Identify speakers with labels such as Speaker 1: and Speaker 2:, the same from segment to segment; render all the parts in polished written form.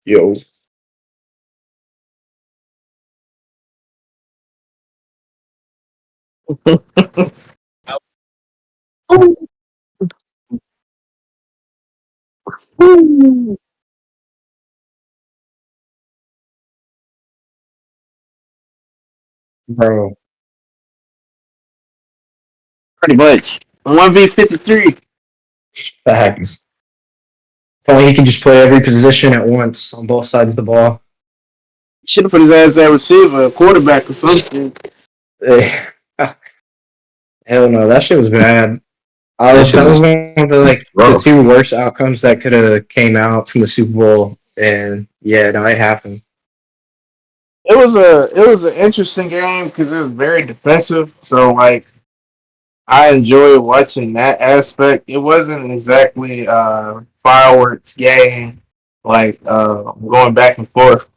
Speaker 1: Yo. Bro,
Speaker 2: Pretty much. 1v53.
Speaker 1: facts. If only he can just play every position at once on both sides of the ball.
Speaker 2: Should have put his ass at receiver, a quarterback or something.
Speaker 1: Eh, Hell no, that shit was bad.
Speaker 3: That shit
Speaker 1: That was
Speaker 3: was
Speaker 1: one of the two
Speaker 3: rough.
Speaker 1: worst outcomes that could have came out from the Super Bowl, and yeah, no, it happened.
Speaker 2: It was an interesting game because it was very defensive. So like I enjoyed watching that aspect. It wasn't exactly fireworks game like going back and forth.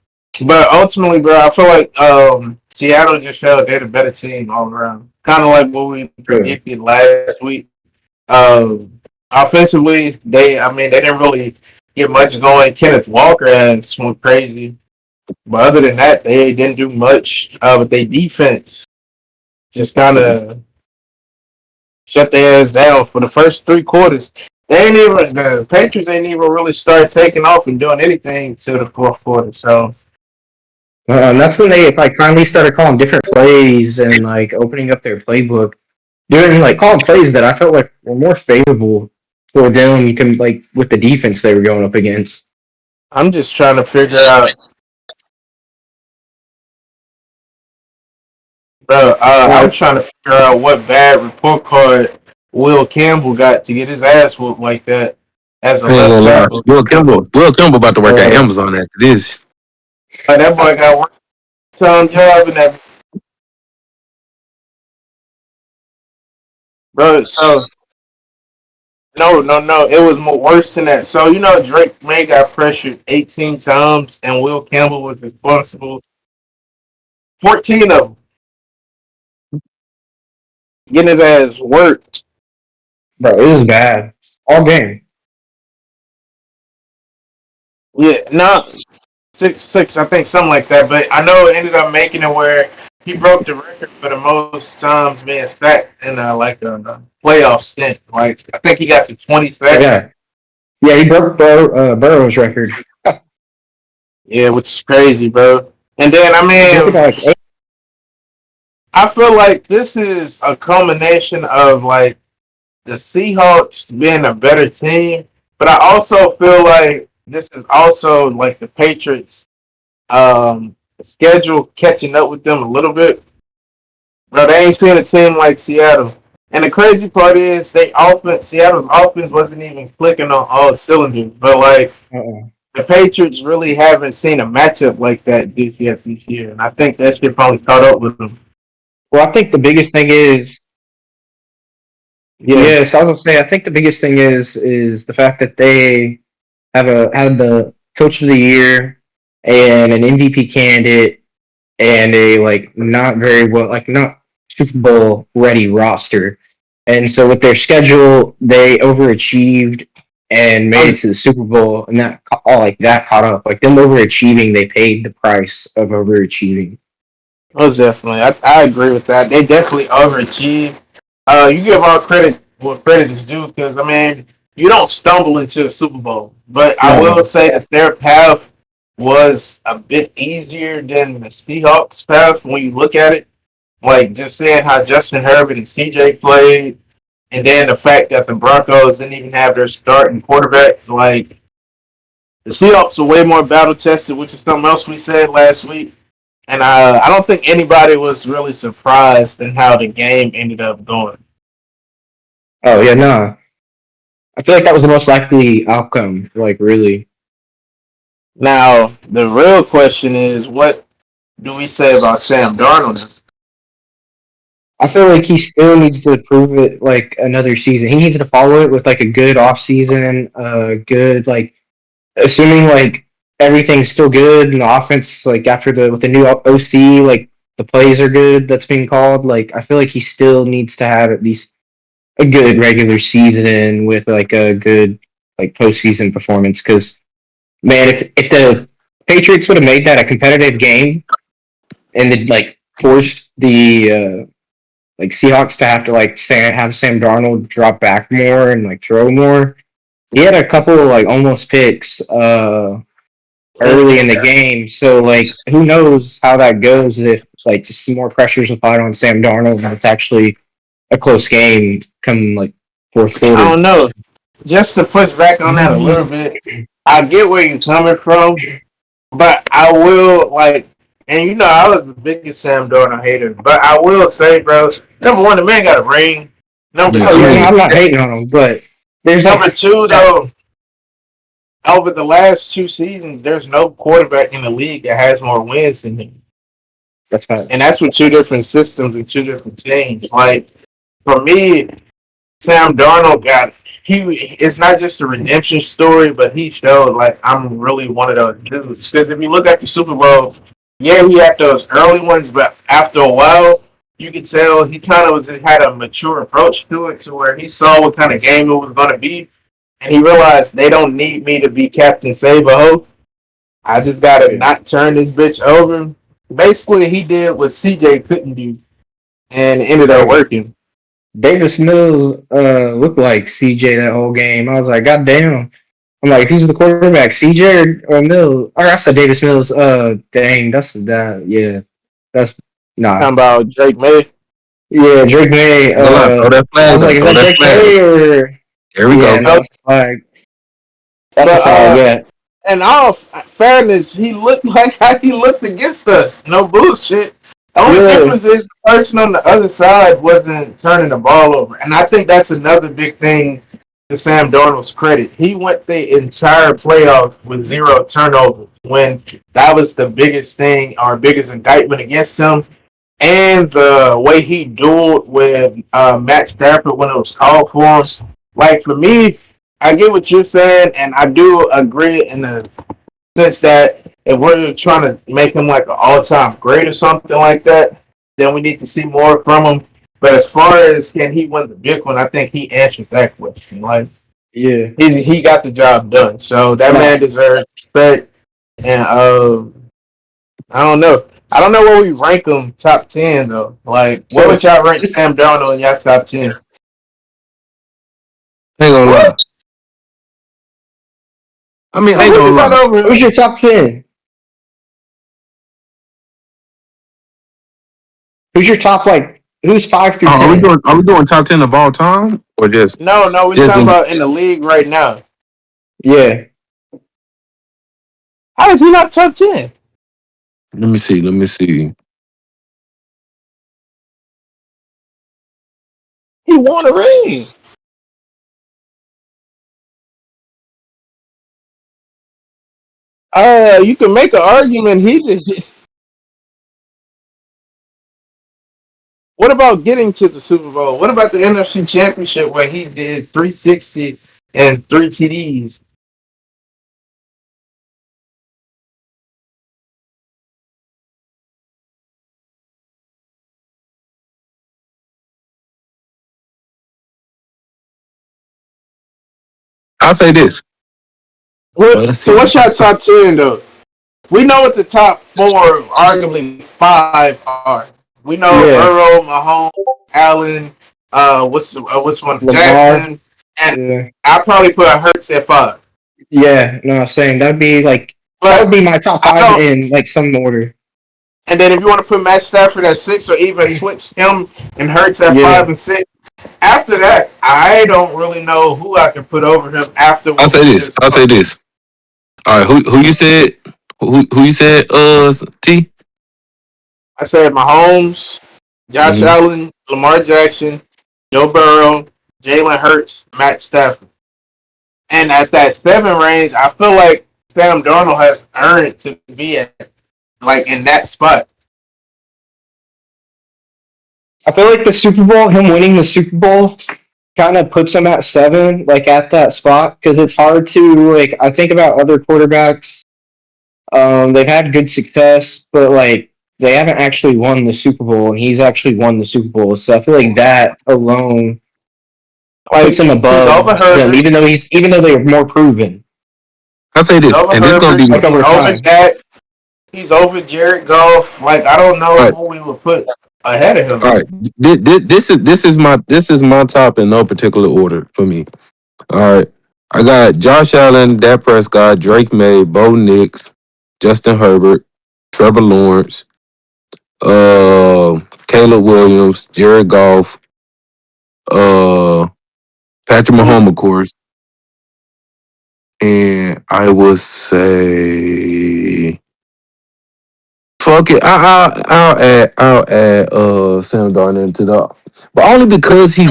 Speaker 2: But ultimately, bro, I feel like Seattle just showed they're the better team all around. Kind of like what we
Speaker 1: Yeah.
Speaker 2: predicted last week. Offensively, they didn't really get much going. Kenneth Walker has went crazy, but other than that, they didn't do much. But they defense just kind of shut their ass down for the first 3 quarters. The Patriots ain't even really started taking off and doing anything till the fourth quarter. So
Speaker 1: And that's when they like finally started calling different plays and like opening up their playbook, doing like calling plays that I felt like were more favorable for them. You can like with the defense they were going up against.
Speaker 2: I'm just trying to figure out, bro. I'm
Speaker 1: Like,
Speaker 2: trying to figure out what bad report card Will Campbell got to get his ass whooped like that as a
Speaker 3: I ain't
Speaker 2: left
Speaker 3: gonna lie.
Speaker 2: tackle.
Speaker 3: Will Campbell about to work at
Speaker 1: uh,
Speaker 3: Amazon after this.
Speaker 2: That boy got one time job in that, bro. So no, no, no. It was more worse than that. So Drake May got pressured 18 times, and Will Campbell was responsible 14 of them, getting his ass worked.
Speaker 1: bro, it was bad all game.
Speaker 2: Yeah, no, 6-6, I think something like that. But I know it ended up making it where he broke the record for the most times being sacked in a playoff stint. Like I think he got to 20
Speaker 1: Oh
Speaker 2: sacks.
Speaker 1: yeah, yeah, he broke Burrow's record.
Speaker 2: Yeah, which is crazy, bro. And then
Speaker 1: He broke it by like eight.
Speaker 2: I feel like this is a culmination of like the Seahawks being a better team, but I also feel like this is also like the Patriots schedule catching up with them a little bit. Bro, they ain't seen a team like Seattle. And the crazy part is Seattle's offense wasn't even clicking on all cylinders. But like
Speaker 1: Uh-uh.
Speaker 2: the Patriots really haven't seen a matchup like that this year. And I think that shit probably caught up with them.
Speaker 1: Well, I think the biggest thing is
Speaker 2: Yeah.
Speaker 1: yes. I was gonna say I think the biggest thing is the fact that they have a had the coach of the year and an MVP candidate and a like not very well like not Super Bowl ready roster. And so with their schedule, they overachieved and
Speaker 2: I
Speaker 1: made it
Speaker 2: was
Speaker 1: to the Super Bowl, and that all like that caught up. Like them overachieving, they paid the price of overachieving.
Speaker 2: Most definitely. I agree with that. They definitely overachieved. You give all credit what credit is due because, I mean, you don't stumble into a Super Bowl. But I will
Speaker 1: No,
Speaker 2: say that their path was a bit easier than the Seahawks' path when you look at it. Like, just seeing how Justin Herbert and CJ played, and then the fact that the Broncos didn't even have their starting quarterback. Like, the Seahawks are way more battle tested, which is something else we said last week. And I don't think anybody was really surprised in how the game ended up going.
Speaker 1: oh yeah, no. I feel like that was the most likely outcome. Like really,
Speaker 2: Now, the real question is, what do we say about Sam Darnold?
Speaker 1: I feel like he still needs to prove it like another season. He needs to follow it with like a good off season, good like assuming like everything's still good and the offense like after the with the new OC like the plays are good that's being called. Like I feel like he still needs to have at least a good regular season with like a good like postseason performance. Because man, if the Patriots would have made that a competitive game and then like forced the like Seahawks to have to like have Sam Darnold drop back more and like throw more. He had a couple of like almost picks early in the game, so like who knows how that goes if like some more pressures applied on Sam Darnold and it's actually a close game come like fourth
Speaker 2: I
Speaker 1: quarter.
Speaker 2: don't know. Just to push back on that a little bit, I get where you're coming from, but I will like, and you know, I was the biggest Sam Darnold hater, but I will say, bro, number one, the man got a ring. Number
Speaker 3: Yeah,
Speaker 1: Oh
Speaker 3: I
Speaker 1: yeah, no,
Speaker 2: two,
Speaker 3: mean,
Speaker 1: I'm not hating on him, but there's
Speaker 2: number
Speaker 1: like
Speaker 2: two
Speaker 1: that.
Speaker 2: though, over the last 2 seasons, there's no quarterback in the league that has more wins than him,
Speaker 1: That's fine.
Speaker 2: and that's with two different systems and two different teams. Like for me, Sam Darnold got he. It's not just a redemption story, but he showed like I'm really one of those dudes. Because if you look at the Super Bowl, yeah, he had those early ones, but after a while, you could tell he kind of was had a mature approach to it, to where he saw what kind of game it was going to be, and he realized they don't need me to be Captain Save a Ho. I just gotta
Speaker 1: Yeah.
Speaker 2: not turn this bitch over. Basically, he did what CJ couldn't do, and it ended up
Speaker 1: Bro,
Speaker 2: working.
Speaker 1: Davis Mills looked like CJ that whole game. I was like, God damn. I'm like, who's the quarterback, CJ or Mills? Or I said Davis Mills. Dang, that's that. Yeah, that's nah.
Speaker 2: Talking about Drake May.
Speaker 1: Yeah, Drake May.
Speaker 3: I ain't gonna lie, throw that
Speaker 1: I
Speaker 3: flag
Speaker 1: was like,
Speaker 3: up,
Speaker 1: is
Speaker 3: throw
Speaker 1: that
Speaker 3: that
Speaker 1: Drake
Speaker 3: flag.
Speaker 1: May or?
Speaker 3: There we
Speaker 1: Yeah,
Speaker 3: go.
Speaker 1: no, that's a flag. That's a
Speaker 2: But
Speaker 1: flag. Yeah,
Speaker 2: in all fairness, he looked like how he looked against us. No bullshit. The only
Speaker 1: yeah,
Speaker 2: difference is the person on the other side wasn't turning the ball over, and I think that's another big thing to Sam Darnold's credit. He went the entire playoffs with zero turnovers when that was the biggest thing or biggest indictment against him. And the way he dueled with Matt Stafford when it was called for him. Like for me, I get what you're saying, and I do agree in the sense that if we're trying to make him like an all-time great or something like that, then we need to see more from him. But as far as can he win the big one, I think he answered that question. Like
Speaker 1: yeah.
Speaker 2: he got the job done, so that
Speaker 1: Nah,
Speaker 2: man deserves respect. And I don't know. I don't know where we rank him top 10 though. Like, where would
Speaker 1: so
Speaker 2: y'all rank
Speaker 1: this,
Speaker 2: Sam Darnold in y'all top 10?
Speaker 3: I ain't gonna
Speaker 2: What?
Speaker 3: lie. I mean, I
Speaker 2: So
Speaker 3: ain't
Speaker 2: who
Speaker 3: gonna
Speaker 2: you got
Speaker 3: lie.
Speaker 2: over
Speaker 1: who's
Speaker 2: him?
Speaker 1: your top 10? Who's your top like? Who's 5 through
Speaker 3: Are we
Speaker 1: 10?
Speaker 3: doing top 10 of all time or
Speaker 2: No, no, we
Speaker 3: just
Speaker 2: talking
Speaker 3: in?
Speaker 2: about in the league right now.
Speaker 1: Yeah,
Speaker 2: How is he not top 10?
Speaker 3: Let me see. Let me see.
Speaker 2: He won a ring. You can make an argument. He did. What about getting to the Super Bowl? What about the NFC Championship where he did 360 and three TDs?
Speaker 3: I'll say this.
Speaker 2: What?
Speaker 3: Let's see.
Speaker 2: So what's
Speaker 3: My
Speaker 2: your
Speaker 3: top.
Speaker 2: top 10 though? We know what the top four, arguably five, are. We know
Speaker 1: yeah.
Speaker 2: Burrow, Mahomes, Allen. What's one?
Speaker 1: Lamar.
Speaker 2: Jackson, and
Speaker 1: Yeah,
Speaker 2: I probably put Hurts at five.
Speaker 1: yeah. No, I'm saying that'd be like that would
Speaker 2: But
Speaker 1: be my top
Speaker 2: I
Speaker 1: five
Speaker 2: don't.
Speaker 1: in like some order.
Speaker 2: And then if you want to put Matt Stafford at six, or even switch him and Hurts at five
Speaker 1: Yeah,
Speaker 2: and six. After that, I don't really know who I can put over him after
Speaker 3: I'll
Speaker 2: what
Speaker 3: say
Speaker 2: we
Speaker 3: this.
Speaker 2: just
Speaker 3: I'll say
Speaker 2: talked.
Speaker 3: this. All right. Who you said? Who you said? T.
Speaker 2: I said Mahomes, Josh
Speaker 3: Mm-hmm.
Speaker 2: Allen, Lamar Jackson, Joe Burrow, Jalen Hurts, Matt Stafford. And at that seven range, I feel like Sam Darnold has earned to be at like in that spot.
Speaker 1: I feel like the Super Bowl, him winning the Super Bowl, kind of puts him at seven, like at that spot, because it's hard to like. I think about other quarterbacks. They've had good success, but like they haven't actually won the Super Bowl, and he's actually won the Super Bowl. So I feel like that alone puts
Speaker 2: Like
Speaker 1: him
Speaker 2: he's
Speaker 1: above
Speaker 2: over
Speaker 1: them,
Speaker 2: Herbert,
Speaker 1: even though they're more proven,
Speaker 3: I'll say
Speaker 2: he's
Speaker 3: this,
Speaker 2: over
Speaker 3: and this gonna
Speaker 2: Herbert,
Speaker 3: be
Speaker 1: like
Speaker 2: he's
Speaker 1: over
Speaker 2: over
Speaker 1: time.
Speaker 2: Dak, He's over Jared Goff. Like I don't
Speaker 3: All
Speaker 2: know
Speaker 3: right,
Speaker 2: who we would put ahead of him.
Speaker 3: all right. This is my top in no particular order for me. All right, I got Josh Allen, Dak Prescott, Drake May, Bo Nix, Justin Herbert, Trevor Lawrence, Caleb Williams, Jared Goff, uh, Patrick
Speaker 2: Mm.
Speaker 3: Mahomes, of course, and I would say fuck it. I'll add Sam Darnold into the, but only because he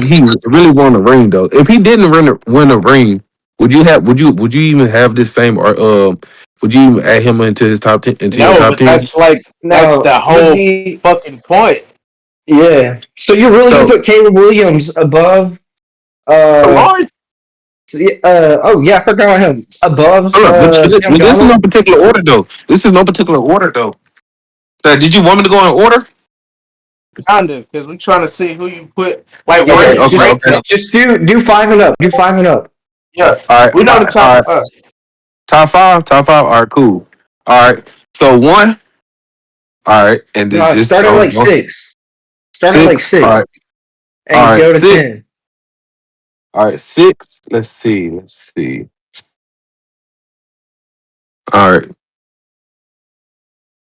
Speaker 3: really won a ring though. If he didn't win a ring, would you even have this same or would you even add him into his top 10 into your
Speaker 2: No,
Speaker 3: top
Speaker 2: but
Speaker 3: 10?
Speaker 2: that's
Speaker 1: No,
Speaker 2: the
Speaker 1: but
Speaker 2: whole
Speaker 1: the
Speaker 2: fucking point.
Speaker 1: yeah. So you're really gonna
Speaker 3: So
Speaker 1: put Caleb Williams above uh
Speaker 2: Lawrence,
Speaker 1: oh yeah, I forgot about him. Above
Speaker 3: hold up,
Speaker 1: Sam
Speaker 3: but this is no
Speaker 1: Donald?
Speaker 3: particular order though. This is no particular order though. Did you want me to go in order?
Speaker 2: kinda, because we're trying to see who you put. Like, where
Speaker 3: Okay,
Speaker 1: Yeah,
Speaker 2: do you
Speaker 3: okay,
Speaker 1: just
Speaker 2: rank
Speaker 3: okay.
Speaker 2: them?
Speaker 1: just do five and up. Do five and up.
Speaker 2: Yeah,
Speaker 3: All right,
Speaker 2: we know
Speaker 3: all
Speaker 2: the
Speaker 3: right, all
Speaker 2: top.
Speaker 3: right. Top five, top five. All right, cool. All right. So one. All right, and
Speaker 1: No,
Speaker 3: this
Speaker 1: start at like
Speaker 3: don't
Speaker 1: six. Start at like
Speaker 3: six. All
Speaker 1: six
Speaker 3: right, all
Speaker 1: and
Speaker 3: right,
Speaker 1: go to
Speaker 3: six.
Speaker 1: 10.
Speaker 3: All right, six. Let's see. Let's see. All right.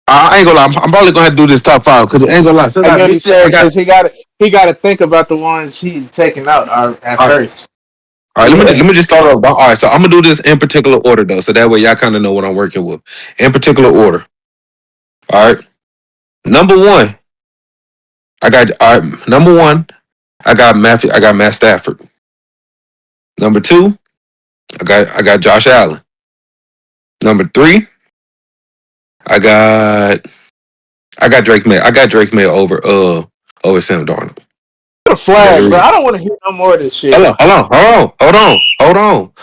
Speaker 3: I ain't gonna lie. I'm probably gonna have to do this top five because I ain't gonna lie. Since
Speaker 2: I
Speaker 3: I
Speaker 2: get what he
Speaker 3: mentioned, I
Speaker 2: said
Speaker 3: got.
Speaker 2: because he got to think about the ones he's taking out at
Speaker 3: All right.
Speaker 2: first.
Speaker 3: All right,
Speaker 1: Yeah.
Speaker 3: let me just start off. All right, so I'm gonna do this in particular order though, so that way y'all kind of know what I'm working with. In particular order. All right. Number one, I got. All right. Number one, I got Matthew. I got Matt Stafford. Number two, I got Josh Allen. Number three, I got I got Drake May. I got Drake May over Sam Darnold.
Speaker 2: The
Speaker 3: And there's a
Speaker 2: flag, bro.
Speaker 3: reason.
Speaker 2: I don't want to hear no more of this shit.
Speaker 3: Hold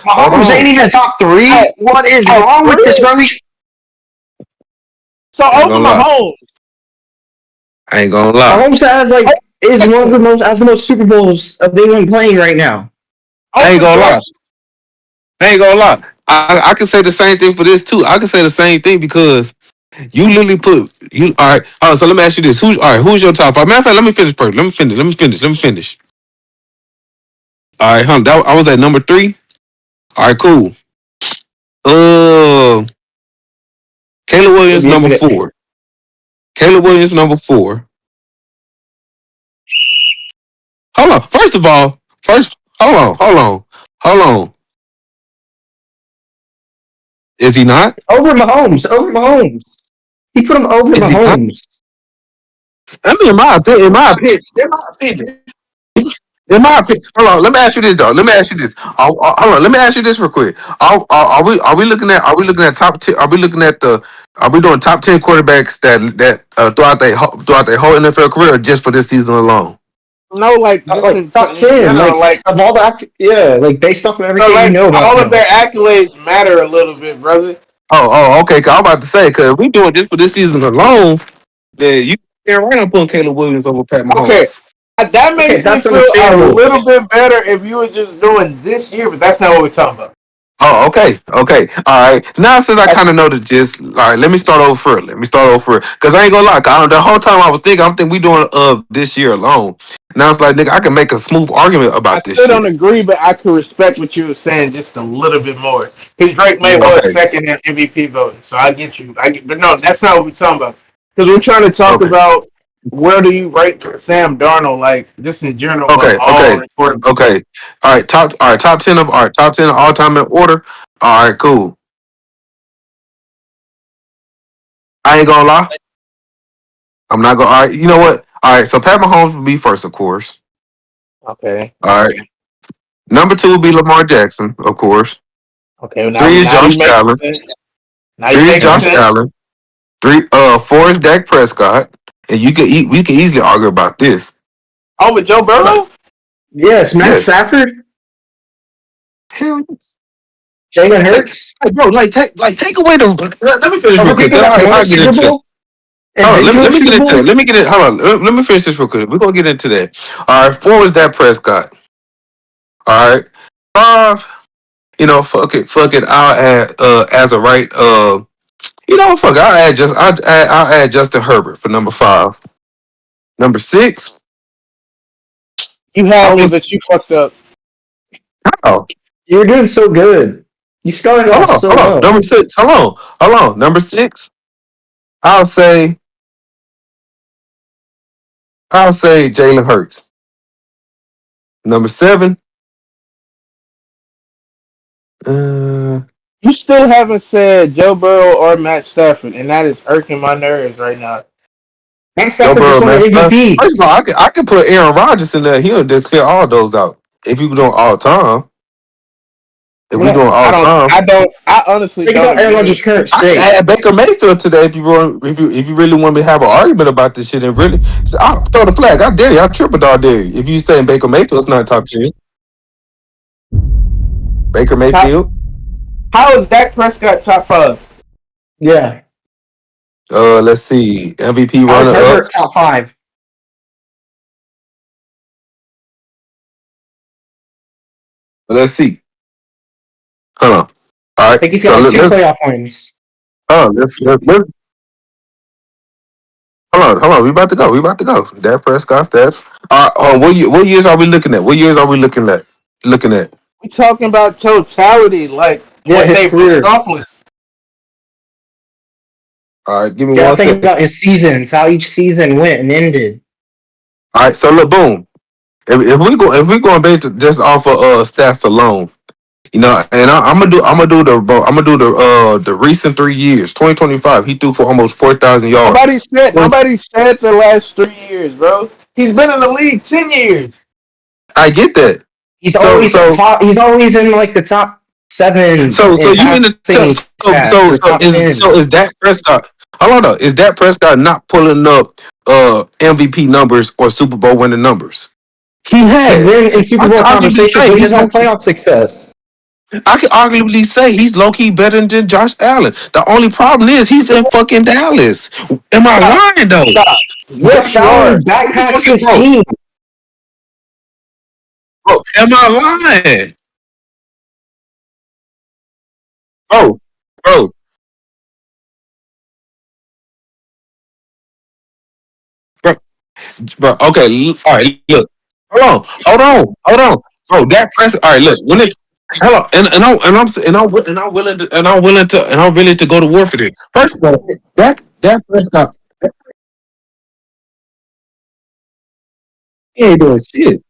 Speaker 1: Mahomes ain't
Speaker 3: on.
Speaker 1: even top three.
Speaker 2: At,
Speaker 1: What is
Speaker 2: at
Speaker 1: wrong with this,
Speaker 2: three,
Speaker 1: bro?
Speaker 2: so
Speaker 3: I ain't
Speaker 2: over
Speaker 3: gonna lie.
Speaker 2: Mahomes,
Speaker 3: I ain't gonna lie.
Speaker 1: Mahomes has
Speaker 2: over
Speaker 1: like is one of the
Speaker 2: Jackson,
Speaker 1: most has the most Super Bowls of anyone playing right now.
Speaker 3: I ain't
Speaker 2: over
Speaker 3: gonna lie.
Speaker 2: Jackson.
Speaker 3: I ain't gonna lie. I can say the same thing for this too. I can say the same thing because you literally put you all right. So let me ask you this: Who's all right? Who's your top five? Matter of fact, let me finish first. Let me finish. All right, I was at number three. All right, cool. Uh, Caleb
Speaker 1: So
Speaker 3: Williams
Speaker 1: give
Speaker 3: number
Speaker 1: me that.
Speaker 3: four. Caleb Williams number four. Hold on. First, hold on. Is he not?
Speaker 1: Over Mahomes. Over Mahomes. He put him over
Speaker 3: Is he not?
Speaker 1: Mahomes.
Speaker 3: I mean, in my opinion, hold on. Let me ask you this though. Let me ask you this. Hold on. Let me ask you this real quick. Are we looking at top 10? Are we looking at the? Are we doing top 10 quarterbacks that throughout their whole NFL career, or just for this season alone?
Speaker 2: No, like just
Speaker 1: Like top
Speaker 2: in
Speaker 1: 10.
Speaker 2: general,
Speaker 1: Like
Speaker 2: like
Speaker 1: of all the yeah, like based off of
Speaker 2: so,
Speaker 1: everything you
Speaker 2: like
Speaker 1: know about
Speaker 2: all of
Speaker 1: them.
Speaker 2: their accolades matter a little bit, brother.
Speaker 3: Okay. Cause I'm about to say, cause if we doing this for this season alone, then you can't right on putting Caleb Williams over Pat
Speaker 2: Okay,
Speaker 3: Mahomes.
Speaker 2: that
Speaker 1: Okay,
Speaker 2: makes me
Speaker 1: that's
Speaker 2: feel a
Speaker 1: understandable.
Speaker 2: little bit better if you were just doing this year, but that's not what we're talking about.
Speaker 3: Oh, okay, all right. Now since I
Speaker 1: That's
Speaker 3: kind of know the gist, all right. Let me start over for it. Cause I ain't gonna lie. The whole time I was thinking, I'm thinking we doing this year alone. Now it's like, nigga, I can make a smooth argument
Speaker 2: I
Speaker 3: about this
Speaker 2: still don't
Speaker 3: shit.
Speaker 2: agree, but I could respect what you were saying just a little bit more. Because Drake May
Speaker 1: yeah.
Speaker 2: was
Speaker 3: Okay,
Speaker 2: second in MVP voting, so I get you. But no, that's not what we're talking about. Because we're trying to talk
Speaker 3: okay,
Speaker 2: about where do you rank Sam Darnold, like just in general of
Speaker 3: okay,
Speaker 2: all
Speaker 3: okay,
Speaker 2: quarterbacks.
Speaker 3: okay. Top 10 of all time in order. All right, cool. I ain't gonna lie. I'm not gonna. All right, you know what? All right, so Pat Mahomes would be first, of course.
Speaker 2: Okay,
Speaker 3: All right. Number two would be Lamar Jackson, of course.
Speaker 2: okay.
Speaker 3: Three is
Speaker 2: Now
Speaker 3: Josh
Speaker 2: you making
Speaker 3: Allen.
Speaker 2: sense. Now you
Speaker 3: Three is
Speaker 2: making
Speaker 3: Josh
Speaker 1: Okay.
Speaker 2: sense.
Speaker 3: Allen. Four is Dak Prescott. And we can easily argue about this.
Speaker 2: Oh, with Joe
Speaker 3: Like,
Speaker 2: Burrow?
Speaker 1: Yes, Matt
Speaker 3: yes.
Speaker 1: Stafford,
Speaker 3: Hell yes.
Speaker 1: Jalen
Speaker 3: Like,
Speaker 1: Hurts.
Speaker 3: bro, take away the. Let me finish
Speaker 1: Are
Speaker 3: real
Speaker 1: we
Speaker 3: quick.
Speaker 1: people that won a
Speaker 3: I'll get
Speaker 1: Super
Speaker 3: into it.
Speaker 1: Bowl and
Speaker 3: Hold on,
Speaker 1: been to
Speaker 3: let
Speaker 1: a
Speaker 3: me get
Speaker 1: Super
Speaker 3: into it.
Speaker 1: Bowl?
Speaker 3: Hold on. Let me finish this real quick. We're gonna get into that. All right, four is Dak Prescott. All right. Five, fuck it. I'll add as a right. You know, fuck. I'll add Justin Herbert for number 5. Number 6.
Speaker 2: You
Speaker 3: I
Speaker 2: had me,
Speaker 3: was
Speaker 2: but you fucked up.
Speaker 3: oh,
Speaker 1: You were doing so good. You started off so
Speaker 3: hold on.
Speaker 1: well.
Speaker 3: Number 6. Hold on. Number 6. I'll say I'll say Jalen Hurts. Number 7. Uh,
Speaker 2: You still haven't said Joe Burrow or Matt Stafford, and that is irking my nerves right now.
Speaker 1: Matt
Speaker 3: Joe
Speaker 1: Stafford just
Speaker 3: Burrow,
Speaker 1: won
Speaker 3: man.
Speaker 1: an MVP.
Speaker 3: First of all, I can put Aaron Rodgers in there. He'll declare all those out. If you doing all time, if we doing all time,
Speaker 2: I honestly
Speaker 1: Think
Speaker 2: don't
Speaker 1: about Aaron
Speaker 2: agree.
Speaker 1: Rodgers' current
Speaker 3: I can
Speaker 1: state.
Speaker 3: add Baker Mayfield today if you want. If you really want me to have an argument about this shit and really, so I'll throw the flag. I dare you. I triple dog dare you. If you saying Baker Mayfield's not top 10, Baker
Speaker 2: How,
Speaker 3: Mayfield.
Speaker 2: how is Dak Prescott top five?
Speaker 1: Yeah.
Speaker 3: Let's see, MVP
Speaker 1: How is
Speaker 3: runner up.
Speaker 1: Herbert top five?
Speaker 3: Let's see. Hold on. All
Speaker 1: I
Speaker 3: right.
Speaker 1: think he's got
Speaker 3: So
Speaker 1: like two
Speaker 3: let's
Speaker 1: playoff wins.
Speaker 3: let's hold on. We about to go. We about to go. Dak Prescott stats. What years are we looking at? What years are we looking at? Looking at.
Speaker 2: We talking about totality, like
Speaker 1: Yeah,
Speaker 2: what
Speaker 1: his
Speaker 2: they really
Speaker 1: career.
Speaker 2: accomplished.
Speaker 3: All right. Give me
Speaker 1: You gotta
Speaker 3: one
Speaker 1: think
Speaker 3: second.
Speaker 1: about his seasons, how each season went and ended.
Speaker 3: All right. So look, boom. If we going based just off of stats alone, you know, and I'm gonna do the recent 3 years. 2025, he threw for almost 4,000 yards.
Speaker 2: Nobody said the last 3 years, bro. He's been in the league 10 years.
Speaker 3: I get that.
Speaker 1: He's
Speaker 3: So
Speaker 1: always
Speaker 3: so
Speaker 1: top. He's always in like the top 7
Speaker 3: so
Speaker 1: in
Speaker 3: you mean to tell
Speaker 1: passing stats or top 10.
Speaker 3: is Dak Prescott? Hold on, though. Is Dak Prescott not pulling up MVP numbers or Super Bowl winning numbers? He
Speaker 1: He's
Speaker 3: has.
Speaker 1: been in Super
Speaker 3: I
Speaker 1: Bowl
Speaker 3: can arguably
Speaker 1: conversations,
Speaker 3: say
Speaker 1: but he
Speaker 3: he's
Speaker 1: doesn't
Speaker 3: low
Speaker 1: have
Speaker 3: key.
Speaker 1: playoff success.
Speaker 3: I can arguably say he's low key better than Josh Allen. The only problem is he's in fucking Dallas. Am I
Speaker 2: Stop.
Speaker 3: lying though?
Speaker 2: Stop. Yes,
Speaker 1: Josh
Speaker 2: you are.
Speaker 1: Allen backpacks
Speaker 3: Fucking
Speaker 1: his
Speaker 3: bro,
Speaker 1: team.
Speaker 3: am I lying, bro? Bro, bro, bro. Okay, all right. Look, hold on, bro. That press. All right, look. When it, hold on, and I'm willing to go to war for this. First of all, that Prescott, he ain't doing shit.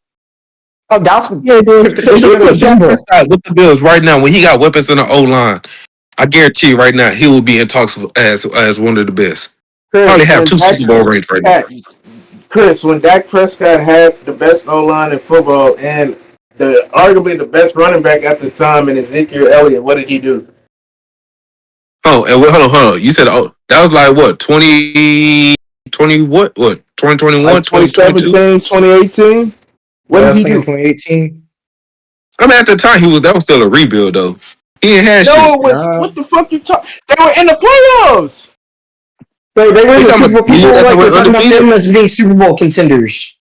Speaker 1: Oh, Dallas
Speaker 3: He ain't doing
Speaker 1: could
Speaker 3: shit. If
Speaker 1: potentially
Speaker 3: you
Speaker 1: go to the
Speaker 3: put
Speaker 1: Super
Speaker 3: Dak
Speaker 1: Bowl.
Speaker 3: Prescott with the Bills right now, when he got weapons in the O line, I guarantee you right now he will be in talks as one of the best. Probably
Speaker 2: Chris,
Speaker 3: have
Speaker 2: when
Speaker 3: two
Speaker 2: Dak
Speaker 3: Super Bowl rings right now.
Speaker 2: Prescott, Chris, when Dak Prescott had the best O line in football and arguably the best running back at the time in Ezekiel Elliott, what did he do?
Speaker 3: Oh, and hold on. You said that was like what 2020 what 2021
Speaker 2: Like
Speaker 3: 2022.
Speaker 2: 2017, 2018? What
Speaker 1: Yeah, I
Speaker 2: did
Speaker 1: was
Speaker 2: he
Speaker 1: thinking
Speaker 2: do?
Speaker 1: 2018.
Speaker 3: I mean, at the time that was still a rebuild though. He ain't had
Speaker 2: No,
Speaker 3: shit.
Speaker 2: it was
Speaker 1: Nah.
Speaker 2: what the fuck you talk? They were in the playoffs.
Speaker 1: They were
Speaker 3: Are
Speaker 1: in
Speaker 3: you
Speaker 1: the
Speaker 3: talking
Speaker 1: Super
Speaker 3: about
Speaker 1: Bowl.
Speaker 3: the year
Speaker 1: People
Speaker 3: that they
Speaker 1: like were
Speaker 3: went
Speaker 1: talking about
Speaker 3: undefeated?
Speaker 1: them as being Super Bowl contenders.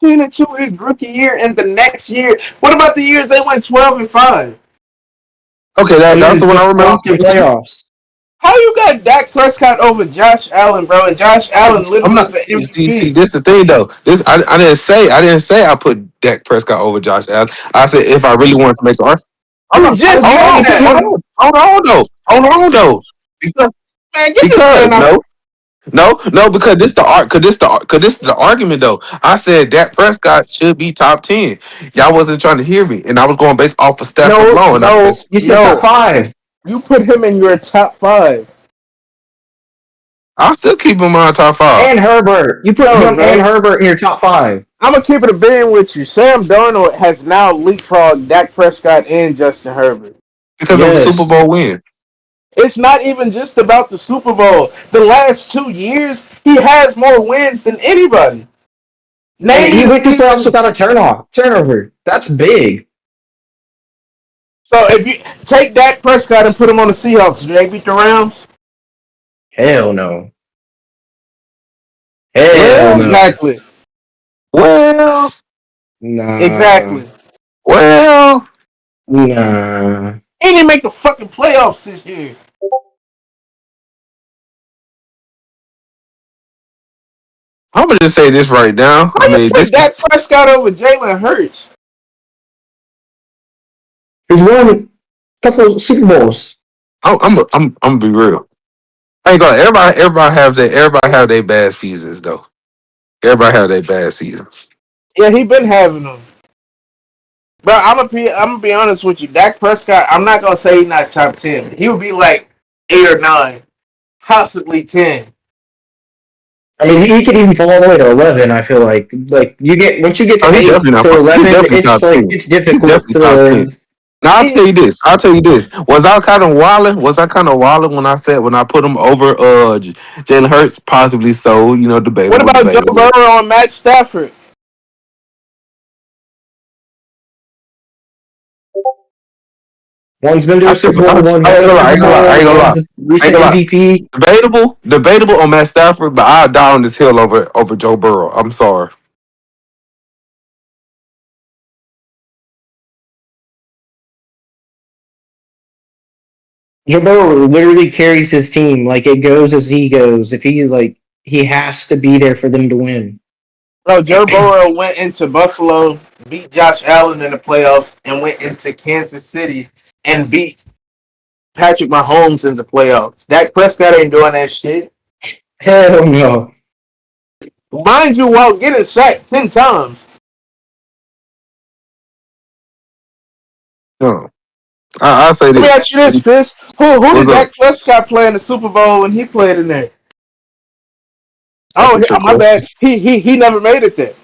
Speaker 2: 10-2 his rookie year, and the next year. What about the years they went 12-5?
Speaker 3: Okay,
Speaker 1: And
Speaker 3: that's
Speaker 1: then
Speaker 3: the one I
Speaker 1: just
Speaker 3: remember.
Speaker 1: lost in playoffs.
Speaker 2: How you got Dak Prescott over Josh Allen, bro? And Josh Allen
Speaker 3: I'm
Speaker 2: literally
Speaker 3: not.
Speaker 2: the
Speaker 3: See,
Speaker 2: MVP.
Speaker 3: this the thing though. This I didn't say I put Dak Prescott over Josh Allen. I said if I really wanted to make an argument. Hold
Speaker 2: You
Speaker 3: on,
Speaker 2: just said that.
Speaker 3: hold on though. Because
Speaker 2: Man, get this man off.
Speaker 3: no, because this the argument though. I said Dak Prescott should be top 10. Y'all wasn't trying to hear me, and I was going based off of stats
Speaker 2: No,
Speaker 3: alone. And I said,
Speaker 2: no,
Speaker 1: You said top
Speaker 2: no.
Speaker 1: 5.
Speaker 2: You put him in your top five.
Speaker 3: I'll still keep him on top 5
Speaker 1: And Herbert. You put
Speaker 2: No,
Speaker 1: him and
Speaker 2: bro.
Speaker 1: Herbert in your top 5.
Speaker 2: I'm gonna keep it a being with you. Sam Darnold has now leapfrogged Dak Prescott and Justin Herbert.
Speaker 3: because of a Super
Speaker 1: Yes.
Speaker 3: Bowl win.
Speaker 2: It's not even just about the Super Bowl. The last 2 years, he has more wins than anybody.
Speaker 1: And
Speaker 2: Name me
Speaker 1: he
Speaker 2: a
Speaker 1: went through playoffs
Speaker 2: season.
Speaker 1: without a turnover. That's big.
Speaker 2: So if you take Dak Prescott and put him on the Seahawks, do they beat the Rams?
Speaker 1: Hell no. Hell
Speaker 3: Well,
Speaker 1: no.
Speaker 2: Exactly.
Speaker 3: well,
Speaker 1: Nah.
Speaker 2: Exactly.
Speaker 3: well.
Speaker 1: Nah.
Speaker 2: He didn't make the fucking playoffs this year.
Speaker 3: I'm gonna just say this right now.
Speaker 2: How
Speaker 3: I
Speaker 2: you
Speaker 3: mean, this
Speaker 2: put
Speaker 3: is
Speaker 2: Dak Prescott over Jalen Hurts?
Speaker 1: He's won a couple of Super Bowls.
Speaker 3: I'm gonna be real. I ain't gonna. Everybody have their bad seasons though. Everybody have their bad seasons.
Speaker 2: Yeah, he been having them. But I'm gonna be honest with you. Dak Prescott, I'm not gonna say he's not top 10. He would be like 8 or 9, possibly 10.
Speaker 1: I mean, he could even fall all the way to 11. I feel like you get once you get
Speaker 3: Oh,
Speaker 1: to
Speaker 3: he's
Speaker 1: eight
Speaker 3: definitely not.
Speaker 1: to
Speaker 3: He's
Speaker 1: 11,
Speaker 3: definitely
Speaker 1: it's
Speaker 3: top
Speaker 1: like
Speaker 3: 10.
Speaker 1: it's
Speaker 3: He's
Speaker 1: difficult
Speaker 3: definitely top 10.
Speaker 1: to.
Speaker 3: Now I'll
Speaker 2: He
Speaker 3: tell you this. I'll tell you this. Was I kind of walling? Was I kind of walling when I said when I put him over Jalen Hurts? Possibly so. You know,
Speaker 2: What
Speaker 3: debatable,
Speaker 2: about Joe
Speaker 3: debatable.
Speaker 2: Burrow and Matt Stafford?
Speaker 1: One's been to
Speaker 3: I
Speaker 1: a
Speaker 3: still,
Speaker 1: Super Bowl, one
Speaker 3: I
Speaker 1: won
Speaker 3: ain't
Speaker 1: a
Speaker 3: gonna lie. I
Speaker 1: Super
Speaker 3: ain't gonna lie. I ain't
Speaker 1: Bowl,
Speaker 3: gonna lie.
Speaker 1: one's a
Speaker 3: I ain't
Speaker 1: recent
Speaker 3: gonna lie.
Speaker 1: MVP.
Speaker 3: Debatable on Matt Stafford, but I'll die on this hill over Joe Burrow. I'm sorry.
Speaker 1: Joe Burrow literally carries his team. Like it goes as he goes. If he he has to be there for them to win.
Speaker 2: No, Joe Burrow went into Buffalo, beat Josh Allen in the playoffs, and went into Kansas City and beat Patrick Mahomes in the playoffs. Dak Prescott ain't doing that shit.
Speaker 1: Hell no.
Speaker 2: Mind you, while getting sacked 10 times.
Speaker 3: No, I'll say
Speaker 2: Let me
Speaker 3: this.
Speaker 2: ask you this, Chris. Who
Speaker 3: What's
Speaker 2: did
Speaker 3: up?
Speaker 2: Dak Prescott play in the Super Bowl when he played in there?
Speaker 3: That's
Speaker 2: Oh,
Speaker 3: a trick
Speaker 2: my bad.
Speaker 3: question.
Speaker 2: He never made it there.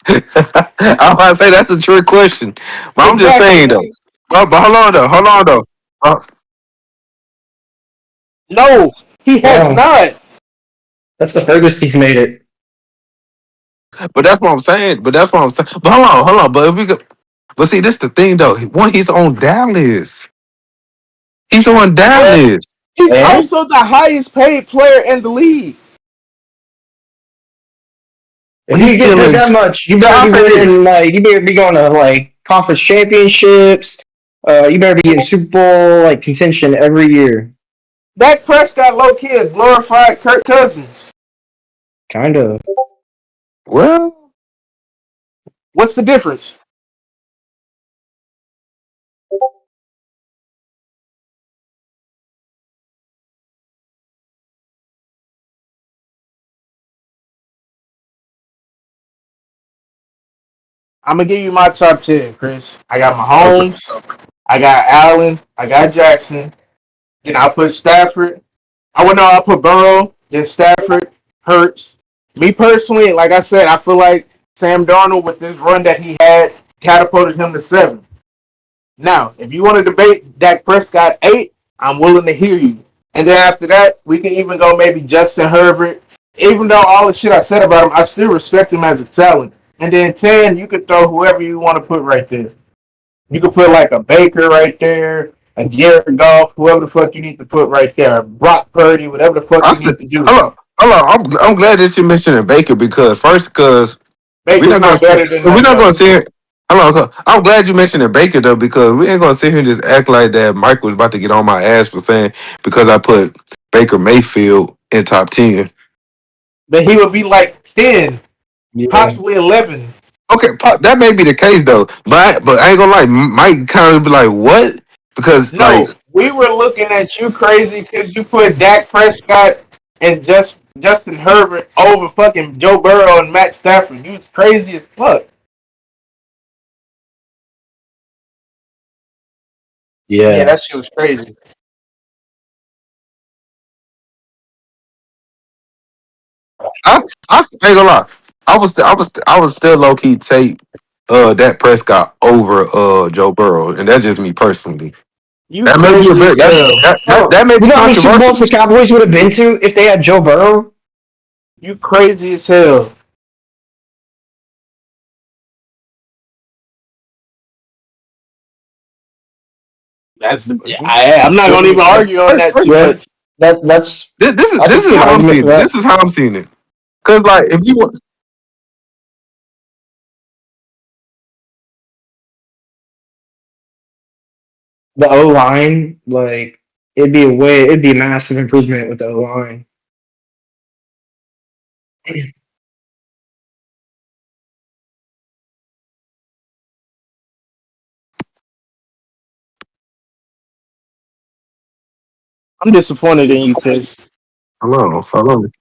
Speaker 3: I want to say that's a trick question, but I'm just saying
Speaker 2: Exactly.
Speaker 3: though. But hold on though. Uh,
Speaker 2: No, he has
Speaker 1: No,
Speaker 2: not.
Speaker 1: that's the furthest he's made it.
Speaker 3: but that's what I'm saying. But that's what I'm saying. But hold on. But if we go, but see, this the thing though. One, he's on Dallas. He's on
Speaker 2: And
Speaker 3: Dallas.
Speaker 2: he's
Speaker 1: And
Speaker 2: also the highest paid player in the league.
Speaker 1: if
Speaker 3: But he's
Speaker 1: you get
Speaker 3: still
Speaker 1: paid
Speaker 3: in.
Speaker 1: that much, you
Speaker 3: So
Speaker 1: better
Speaker 3: I'll
Speaker 1: be
Speaker 3: say this.
Speaker 1: winning. Like you better be going to like conference championships. You better be in Super Bowl like contention every year.
Speaker 2: Dak Prescott, low key, a glorified Kirk Cousins.
Speaker 1: Kind of.
Speaker 3: Well,
Speaker 2: What's the difference? I'm gonna give you my top 10, Chris. I got
Speaker 3: okay.
Speaker 2: Mahomes, I got Allen, I got Jackson. Then I put Stafford. I would know I put Burrow, then Stafford, Hurts. Me personally, like I said, I feel like Sam Darnold with this run that he had catapulted him to 7. Now, if you want to debate Dak Prescott 8, I'm willing to hear you. And then after that, we can even go maybe Justin Herbert. Even though all the shit I said about him, I still respect him as a talent. And then 10, you could throw whoever you want to put right there. You could put like a Baker right there, a Jared Goff, whoever the fuck you need to put right there. Brock Purdy, whatever the fuck
Speaker 3: I
Speaker 2: you
Speaker 3: said,
Speaker 2: need to do.
Speaker 3: hold on. I'm glad that you mentioned Baker because we're
Speaker 2: Baker's
Speaker 3: not gonna
Speaker 2: not
Speaker 3: sit.
Speaker 2: better than
Speaker 3: We're
Speaker 2: that
Speaker 3: not gonna
Speaker 2: though.
Speaker 3: sit. Here, hold on. I'm glad you mentioned Baker though because we ain't gonna sit here and just act like that. Mike was about to get on my ass for saying because I put Baker Mayfield in top 10.
Speaker 2: Then he would be like 10,
Speaker 1: Yeah.
Speaker 2: possibly 11.
Speaker 3: Okay, that may be the case though, but I ain't gonna lie. Mike kind of be like, what? Because like,
Speaker 2: No, we were looking at you crazy because you put Dak Prescott and Justin Herbert over fucking Joe Burrow and Matt Stafford. You was crazy as fuck. Yeah,
Speaker 1: Yeah.
Speaker 2: that shit was crazy.
Speaker 3: I ain't gonna lie. I was still low key take that Prescott over Joe Burrow, and that's just me personally.
Speaker 2: You
Speaker 3: That may be a
Speaker 2: crazy
Speaker 3: very
Speaker 2: as hell.
Speaker 1: Bro,
Speaker 3: that may
Speaker 1: you
Speaker 3: be
Speaker 1: know how many Super
Speaker 3: controversial.
Speaker 1: Bowls the Cowboys would have been to if they had Joe Burrow?
Speaker 2: You crazy as hell. That's I'm not gonna even argue on that too
Speaker 1: Yeah.
Speaker 2: much.
Speaker 1: That's I could
Speaker 3: This is
Speaker 1: see an
Speaker 3: how I'm
Speaker 1: argument for
Speaker 3: seeing it. This
Speaker 1: that.
Speaker 3: is how I'm seeing it. Cause like if you want,
Speaker 1: The O line, like it'd be a massive improvement with the O line.
Speaker 2: I'm disappointed in you, Chris.
Speaker 3: Hold on, hold on,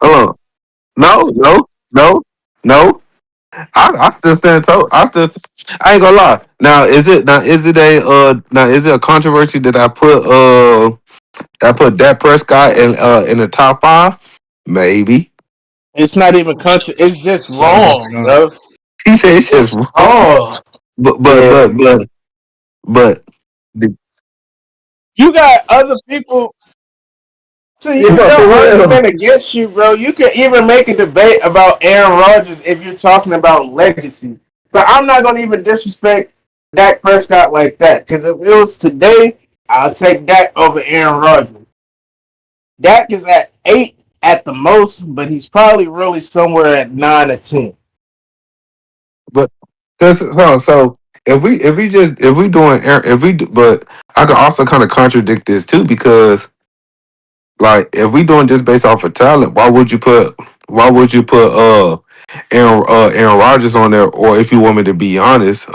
Speaker 3: hold on. No, no, no, no. I still stand tall. I ain't gonna lie. Now is it a controversy that I put Dak Prescott in the top five? Maybe.
Speaker 2: It's not even country. It's just
Speaker 1: No, it's
Speaker 2: wrong,
Speaker 1: not.
Speaker 2: bro.
Speaker 3: He said it's just
Speaker 2: It's
Speaker 3: wrong.
Speaker 2: wrong.
Speaker 3: But but
Speaker 1: Yeah,
Speaker 3: but but but the,
Speaker 2: You got other people. To use
Speaker 1: yeah,
Speaker 2: your
Speaker 1: for real.
Speaker 2: argument against you, bro, you could even make a debate about Aaron Rodgers if you're talking about legacy. But I'm not going to even disrespect Dak Prescott like that. Because if it was today, I'll take Dak over Aaron Rodgers. Dak is at 8 at the most, but he's probably really somewhere at 9 or 10.
Speaker 3: but so if we doing if we do, but I could also kind of contradict this too because like if we doing just based off of talent, why would you put Aaron Rodgers on there, or if you want me to be honest,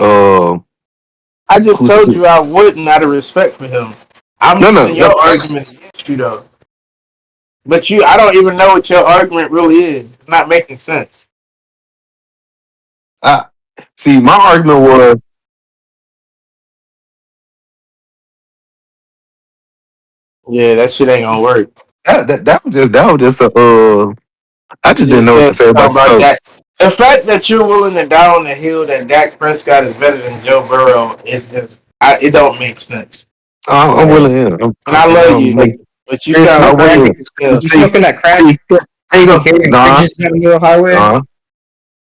Speaker 2: I just
Speaker 3: who's
Speaker 2: told you I wouldn't out of respect for him. I'm
Speaker 3: no no
Speaker 2: using
Speaker 3: no
Speaker 2: your argument against you, though. But I don't even know what your argument really is. It's not making sense.
Speaker 3: I see my argument was
Speaker 2: Yeah, that shit ain't gonna work.
Speaker 3: that was just a I
Speaker 2: You
Speaker 3: just didn't
Speaker 2: just
Speaker 3: know what
Speaker 2: said
Speaker 3: to say about
Speaker 2: talking
Speaker 3: the
Speaker 2: about
Speaker 3: coach.
Speaker 2: Dak. The fact that you're willing to die on the hill that Dak Prescott is better than Joe Burrow is just it don't make sense.
Speaker 3: I'm
Speaker 1: Right.
Speaker 3: willing in.
Speaker 2: And I love you,
Speaker 1: Like,
Speaker 2: but you
Speaker 1: Chris,
Speaker 2: sound
Speaker 1: no
Speaker 3: I'm
Speaker 1: crack
Speaker 3: willing
Speaker 1: in
Speaker 2: crazy
Speaker 3: in.
Speaker 2: as hell.
Speaker 1: you
Speaker 3: See
Speaker 1: smoking that crack
Speaker 3: see there you
Speaker 1: and
Speaker 3: go.
Speaker 1: carrying fridges down the middle highway?
Speaker 3: Nah.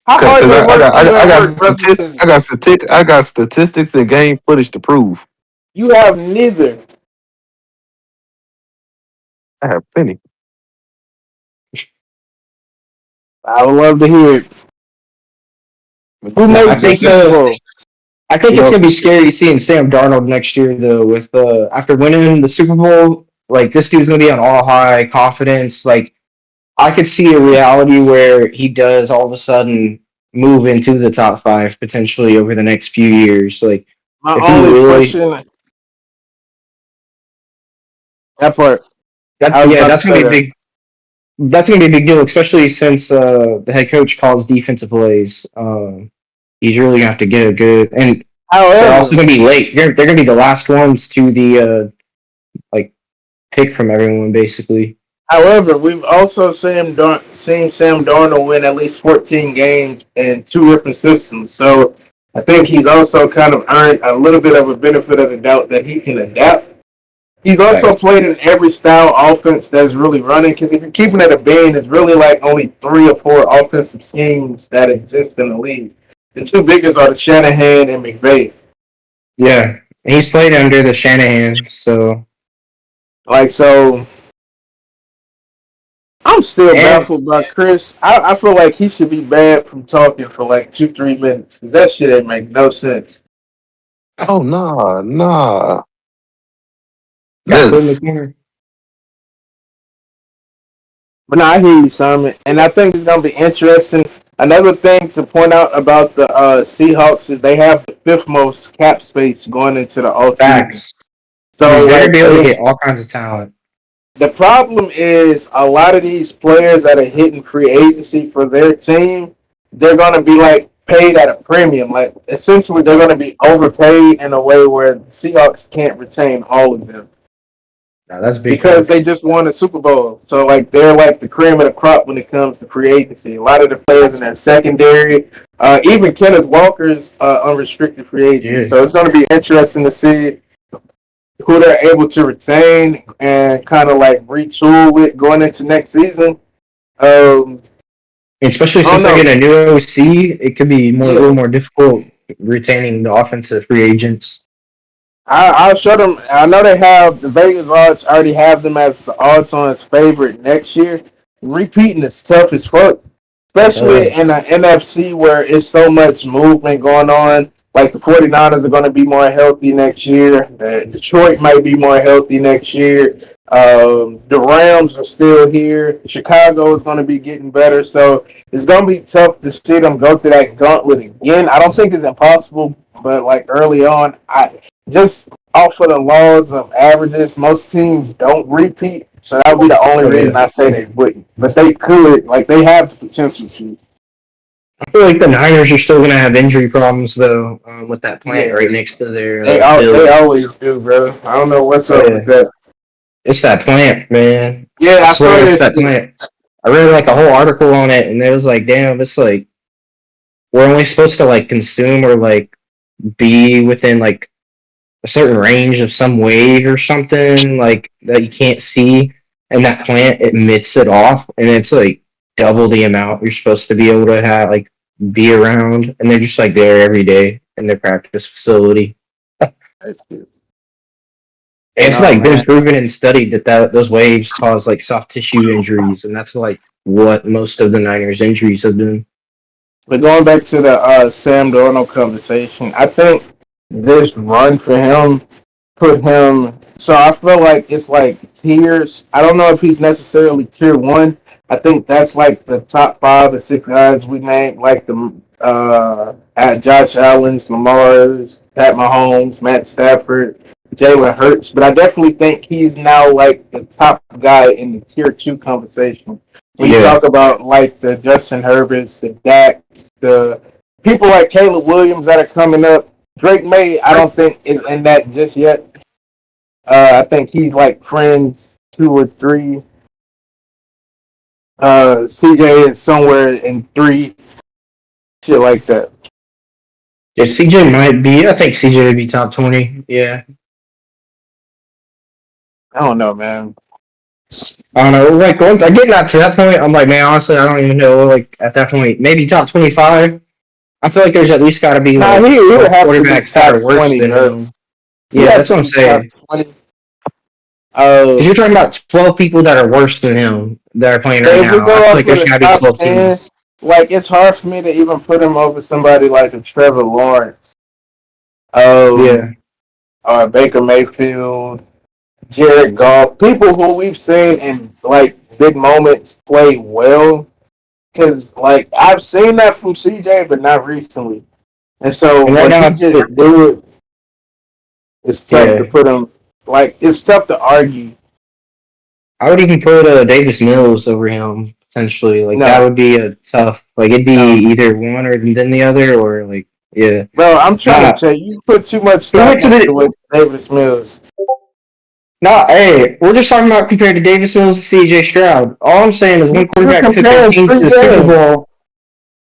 Speaker 2: How hard
Speaker 3: Because
Speaker 2: does it work for you
Speaker 3: I
Speaker 2: at
Speaker 3: got
Speaker 2: work, brother?
Speaker 3: statistics.
Speaker 2: Because
Speaker 3: I got statistics and game footage to prove.
Speaker 2: you have neither.
Speaker 3: I have plenty.
Speaker 2: I would love to hear it. Who
Speaker 1: No,
Speaker 2: made the Super Bowl?
Speaker 1: I think
Speaker 3: You
Speaker 1: it's
Speaker 3: know,
Speaker 1: gonna be scary seeing Sam Darnold next year though. With after winning the Super Bowl, like this dude's gonna be on all high confidence. Like I could see a reality where he does all of a sudden move into the top five potentially over the next few years. Like
Speaker 2: My
Speaker 1: if he
Speaker 2: only
Speaker 1: really,
Speaker 2: question, that part. I was
Speaker 1: yeah,
Speaker 2: about to
Speaker 1: that's gonna
Speaker 2: say
Speaker 1: be a
Speaker 2: that.
Speaker 1: big. That's gonna be a big deal, especially since the head coach calls defensive plays. He's really gonna have to get a good, and they're also
Speaker 2: However,
Speaker 1: gonna be late. They're gonna be the last ones to the like pick from everyone basically.
Speaker 2: However, we've also seen Sam Darnold win at least 14 games in two different systems. So I think he's also kind of earned a little bit of a benefit of the doubt that he can adapt. He's also
Speaker 1: Facts.
Speaker 2: played in every style offense that's really running. Because if you're keeping it a bean, it's really like only 3 or 4 offensive schemes that exist in the league. The two biggest are the Shanahan and McVay.
Speaker 1: Yeah, he's played under the Shanahan, so
Speaker 2: Like so, I'm still
Speaker 1: and
Speaker 2: baffled by Chris. I feel like he should be banned from talking for like 2-3 minutes because that shit ain't make no sense.
Speaker 3: oh nah.
Speaker 1: got put
Speaker 3: Listen,
Speaker 1: in the corner.
Speaker 2: But no, I hear you, Simon, and I think it's gonna be interesting. Another thing to point out about the Seahawks is they have the fifth most cap space going into the off season.
Speaker 1: Facts. I mean,
Speaker 2: So
Speaker 1: they're gonna
Speaker 2: like
Speaker 1: be able to
Speaker 2: they
Speaker 1: get all kinds of talent.
Speaker 2: the problem is a lot of these players that are hitting free agency for their team, they're going to be like paid at a premium. Like essentially, they're going to be overpaid in a way where the Seahawks can't retain all of them
Speaker 1: Now that's big
Speaker 2: because they
Speaker 1: facts.
Speaker 2: just won a Super Bowl. So like they're like the cream of the crop when it comes to free agency. A lot of the players in their secondary, even Kenneth Walker's unrestricted free agent.
Speaker 1: Yeah.
Speaker 2: So it's going to be interesting to see who they're able to retain and kind of like retool with going into next season. Um,
Speaker 1: Especially
Speaker 2: I don't
Speaker 1: since they
Speaker 2: know.
Speaker 1: get a new OC, it could be a little
Speaker 2: Yeah,
Speaker 1: more difficult retaining the offensive free agents.
Speaker 2: I'll show them. I know they have the Vegas odds already have them as the odds on its favorite next year. Repeating is tough as fuck,
Speaker 1: Oh yeah.
Speaker 2: especially in the NFC where it's so much movement going on. Like the 49ers are going to be more healthy next year. Detroit might be more healthy next year. The Rams are still here. Chicago is going to be getting better. So it's going to be tough to see them go through that gauntlet again. I don't think it's impossible, but like early on, I just off of the laws of averages, most teams don't repeat. So that would be the only
Speaker 1: Oh
Speaker 2: reason
Speaker 1: yeah.
Speaker 2: I say they wouldn't. But they could, like they have the potential to.
Speaker 1: I feel like the Niners are still gonna have injury problems though, with that plant
Speaker 2: Yeah,
Speaker 1: right next to their
Speaker 2: they
Speaker 1: field.
Speaker 2: always do, bro. I don't know what's
Speaker 1: Oh
Speaker 2: up with
Speaker 1: yeah,
Speaker 2: that.
Speaker 1: it's that plant, man.
Speaker 2: Yeah,
Speaker 1: I
Speaker 2: I saw
Speaker 1: swear it's
Speaker 2: that
Speaker 1: that
Speaker 2: shit.
Speaker 1: plant. I read like a whole article on it, and it was like, damn, it's like we're only supposed to like consume or like be within like a certain range of some wave or something like that you can't see, and that plant emits it off, and it's like double the amount you're supposed to be able to have like be around, and they're just like there every day in their practice facility. And it's
Speaker 2: No
Speaker 1: like been
Speaker 2: man.
Speaker 1: proven and studied that those waves cause like soft tissue injuries, and that's like what most of the Niners injuries have been.
Speaker 2: But going back to the Sam Darnold conversation, I think this run for him put him. So I feel like it's like tiers. I don't know if he's necessarily tier one. I think that's like the top 5 or 6 guys we named, like the at Josh Allen's, Lamar's, Pat Mahomes, Matt Stafford, Jalen Hurts. But I definitely think he's now like the top guy in the tier 2 conversation. When you
Speaker 1: Yeah,
Speaker 2: talk about like the Justin Herberts, the Dax, the people like Caleb Williams that are coming up, Drake May, I don't think is in that just yet. I think he's like friends 2 or 3. CJ is somewhere in 3, shit like that.
Speaker 1: yeah. CJ might be. I think CJ would be top 20. Yeah,
Speaker 2: I don't know, man.
Speaker 1: I don't know. Like once I get not to that point, I'm like, man, honestly, I don't even know. Like at that point, maybe top 25. I feel like there's at least got to be
Speaker 2: Nah,
Speaker 1: like
Speaker 2: he
Speaker 1: 12
Speaker 2: would have to be
Speaker 1: quarterbacks that
Speaker 2: top
Speaker 1: are worse
Speaker 2: 20,
Speaker 1: than
Speaker 2: bro.
Speaker 1: him.
Speaker 2: He
Speaker 1: Yeah,
Speaker 2: has
Speaker 1: that's
Speaker 2: to
Speaker 1: what I'm
Speaker 2: be top
Speaker 1: saying.
Speaker 2: 20.
Speaker 1: Because you're talking about 12 people that are worse than him that are playing
Speaker 2: But
Speaker 1: right
Speaker 2: if we
Speaker 1: now. I
Speaker 2: go
Speaker 1: feel
Speaker 2: off
Speaker 1: like
Speaker 2: of
Speaker 1: there's
Speaker 2: the
Speaker 1: got to be
Speaker 2: top
Speaker 1: 12
Speaker 2: 10,
Speaker 1: teams.
Speaker 2: like it's hard for me to even put him over somebody like a Trevor Lawrence,
Speaker 1: Yeah.
Speaker 2: um, or Baker Mayfield, Jared Goff, people who we've seen in like big moments play well. Because like I've seen that from CJ, but not recently. And so
Speaker 1: And right
Speaker 2: when
Speaker 1: now,
Speaker 2: he just do it, it's tough to
Speaker 1: yeah.
Speaker 2: put him. Like it's tough to argue.
Speaker 1: I would even put Davis Mills over him potentially. Like that
Speaker 2: No,
Speaker 1: would be a tough. Like it'd be
Speaker 2: no,
Speaker 1: either one or then the other, or like yeah.
Speaker 2: bro. I'm trying to
Speaker 1: Nah,
Speaker 2: tell you, you put too much
Speaker 1: he
Speaker 2: stock
Speaker 1: went to
Speaker 2: into
Speaker 1: the.
Speaker 2: what Davis Mills.
Speaker 1: Nah, hey, we're just talking about compared to Davis Mills and C.J. Stroud. All I'm saying is one
Speaker 2: You're
Speaker 1: quarterback took their
Speaker 2: comparing
Speaker 1: team to
Speaker 2: three
Speaker 1: the Super
Speaker 2: games.
Speaker 1: Bowl.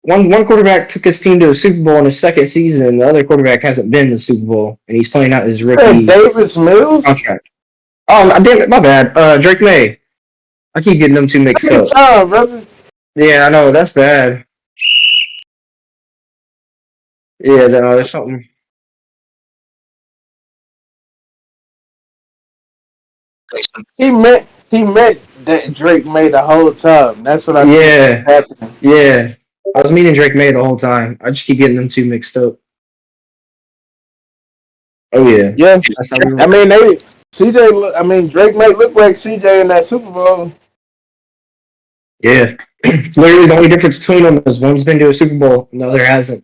Speaker 1: One quarterback took his team to a Super Bowl in his second season. The other quarterback hasn't been to the Super Bowl, and he's playing out his
Speaker 2: And
Speaker 1: rookie
Speaker 2: Davis Mills.
Speaker 1: contract. Oh, damn it, my bad. Drake May. I keep getting them two mixed
Speaker 2: Second
Speaker 1: up.
Speaker 2: time, brother.
Speaker 1: Yeah, I know that's bad. Yeah, no, there's something.
Speaker 2: He meant that Drake made the whole time. That's what I think is
Speaker 1: Yeah,
Speaker 2: happening.
Speaker 1: yeah. I was meeting Drake May the whole time. I just keep getting them two mixed up. Oh yeah,
Speaker 2: Yeah,
Speaker 1: that's how we
Speaker 2: I
Speaker 1: roll.
Speaker 2: mean they CJ. I mean Drake might look like CJ in that Super Bowl.
Speaker 1: Yeah, literally the only difference between them is one's been to a Super Bowl and the other hasn't.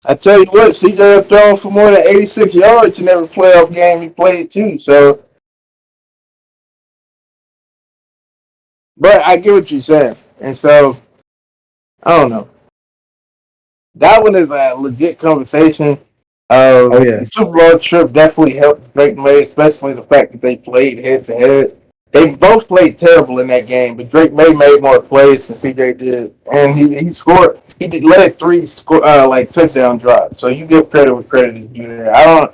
Speaker 2: I tell you what, CJ have thrown for more than 86 yards in every playoff game he played too. So, but I get what you're saying, and so I don't know. That one is a legit conversation.
Speaker 1: Oh yeah,
Speaker 2: The Super Bowl trip definitely helped Drake May, especially the fact that they played head to head. They both played terrible in that game, but Drake May made more plays than CJ did, and he scored. He did led 3 like touchdown drives. So you give credit where credit is due there. I don't.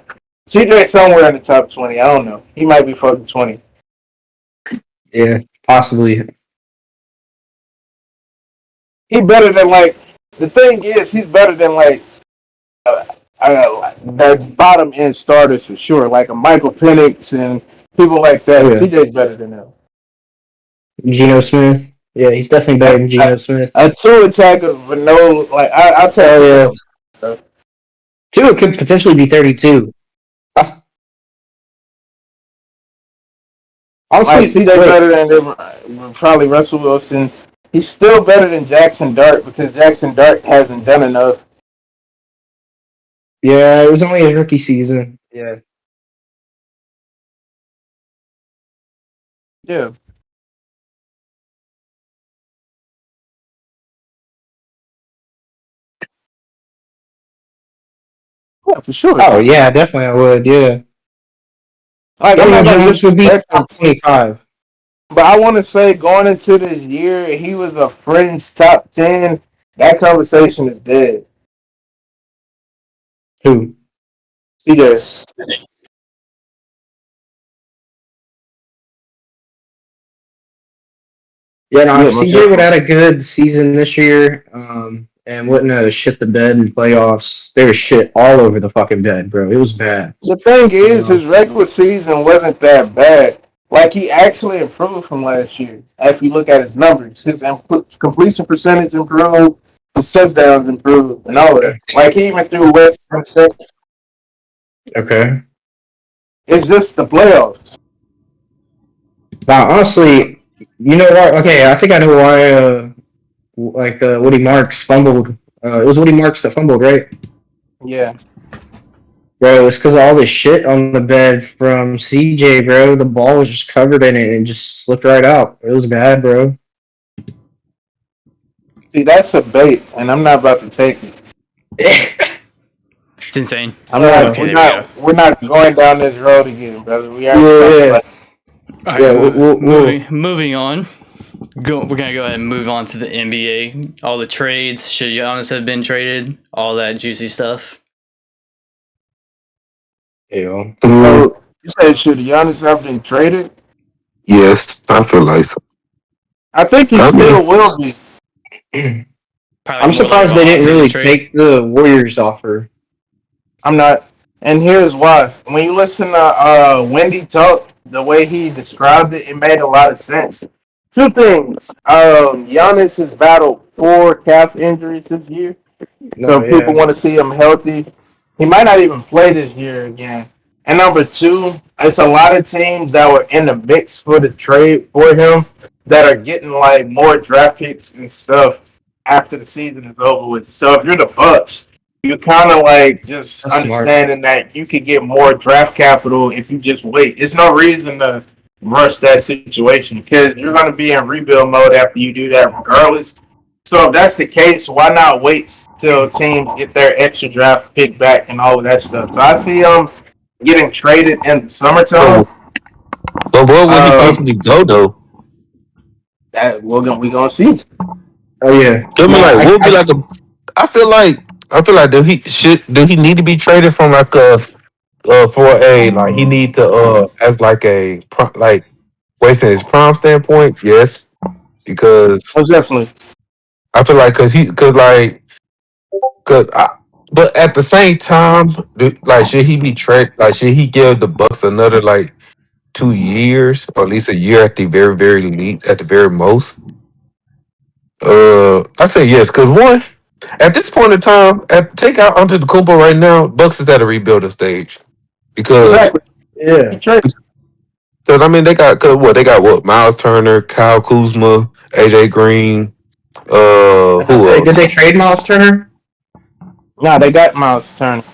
Speaker 2: CJ somewhere in the top 20. I don't know. He might be fucking 20.
Speaker 1: yeah, possibly.
Speaker 2: He better than like. The thing is, he's better than like the bottom end starters for sure, like a Michael Penix and people like
Speaker 1: Oh
Speaker 2: that.
Speaker 1: yeah,
Speaker 2: CJ's better than them.
Speaker 1: Geno Smith. Yeah, he's definitely
Speaker 2: A,
Speaker 1: better than
Speaker 2: a,
Speaker 1: Geno Smith.
Speaker 2: a two attacker for no like I'll take
Speaker 1: Oh
Speaker 2: Tua.
Speaker 1: yeah, Tua could potentially be 32.
Speaker 2: Like
Speaker 1: Honestly,
Speaker 2: CJ
Speaker 1: wait.
Speaker 2: better than probably Russell Wilson. He's still better than Jackson Dart because Jackson Dart hasn't done enough.
Speaker 1: Yeah, it was only his rookie season. Yeah.
Speaker 2: Yeah, yeah, for sure.
Speaker 1: Oh yeah, definitely I would. Yeah.
Speaker 2: Like I'm
Speaker 1: Daniel
Speaker 2: not gonna
Speaker 1: Jones would be
Speaker 2: disrespect him,
Speaker 1: top 25.
Speaker 2: but I want to say going into this year, he was a fringe top 10. That conversation is dead.
Speaker 1: Who?
Speaker 2: CJ.
Speaker 1: Yeah, no,
Speaker 2: Yeah,
Speaker 1: if
Speaker 2: most
Speaker 1: CJ would
Speaker 2: definitely.
Speaker 1: have had a good season this year, and wouldn't have shit the bed in playoffs, there was shit all over the fucking bed, bro. It was bad.
Speaker 2: The thing
Speaker 1: You
Speaker 2: is,
Speaker 1: know?
Speaker 2: his regular season wasn't that bad. Like he actually improved from last year. If you look at his numbers, his completion percentage improved, his touchdowns improved, and all of that. Like he even threw West.
Speaker 1: Okay.
Speaker 2: It's just the playoffs.
Speaker 1: Now, honestly, you know what? Okay, I think I know why. Woody Marks fumbled. It was Woody Marks that fumbled, right?
Speaker 2: Yeah.
Speaker 1: Bro, it's because of all this shit on the bed from CJ, bro. The ball was just covered in it and just slipped right out. It was bad, bro.
Speaker 2: See, that's a bait, and I'm not about to take it.
Speaker 4: It's insane.
Speaker 2: I'm not.
Speaker 1: uh,
Speaker 4: Okay,
Speaker 2: We're
Speaker 4: there we go.
Speaker 2: not. We're not going down this road again, brother. We already talked
Speaker 1: yeah,
Speaker 2: about.
Speaker 4: All right,
Speaker 1: yeah.
Speaker 4: moving on. We're gonna go ahead and move on to the NBA. All the trades. Should Giannis have been traded? All that juicy stuff.
Speaker 1: Yeah.
Speaker 2: So you said should Giannis have been traded?
Speaker 3: Yes, I feel like so.
Speaker 2: I think he
Speaker 3: I mean,
Speaker 2: still will be.
Speaker 4: Probably
Speaker 1: I'm
Speaker 4: more like of
Speaker 1: surprised
Speaker 4: an
Speaker 1: they didn't
Speaker 4: off-season
Speaker 1: really
Speaker 4: trade.
Speaker 1: take the Warriors offer.
Speaker 2: I'm not. And here's why. When you listen to Wendy talk, the way he described it, it made a lot of sense. Two things. Giannis has battled 4 calf injuries this year.
Speaker 1: No,
Speaker 2: So people
Speaker 1: yeah,
Speaker 2: want to see him healthy. He might not even play this year again. And number two, it's a lot of teams that were in the mix for the trade for him that are getting like more draft picks and stuff after the season is over with. So if you're the Bucks, you kind of like just
Speaker 1: that's smart.
Speaker 2: understanding that you could get more draft capital if you just wait. It's no reason to rush that situation because you're going to be in rebuild mode after you do that regardless. So if that's the case, why not wait till teams get their extra draft pick back and all of that stuff? So I see them getting traded in the summertime.
Speaker 3: but, but where would he
Speaker 2: Um,
Speaker 3: possibly go though?
Speaker 2: that we gonna see.
Speaker 1: Oh yeah,
Speaker 3: I
Speaker 1: no,
Speaker 3: mean, like, what would be like a? I feel like do he need to be traded from like a for a like he need to as like a like wasting his prime standpoint? Yes, because
Speaker 2: Most definitely.
Speaker 3: I feel like cause like cause I, but at the same time, like should he be traded? Like should he give the Bucks another like 2 years or at least a year at the very least at the very most? I say yes, cause one at this point in time, at take out onto the Kumpo right now, Bucks is at a rebuilding stage because
Speaker 2: Exactly.
Speaker 1: yeah.
Speaker 2: Trade.
Speaker 3: cause I mean they got what Miles Turner, Kyle Kuzma, AJ Green, who
Speaker 1: Did
Speaker 3: else?
Speaker 1: they trade Miles Turner?
Speaker 2: Nah, they got Miles Turner.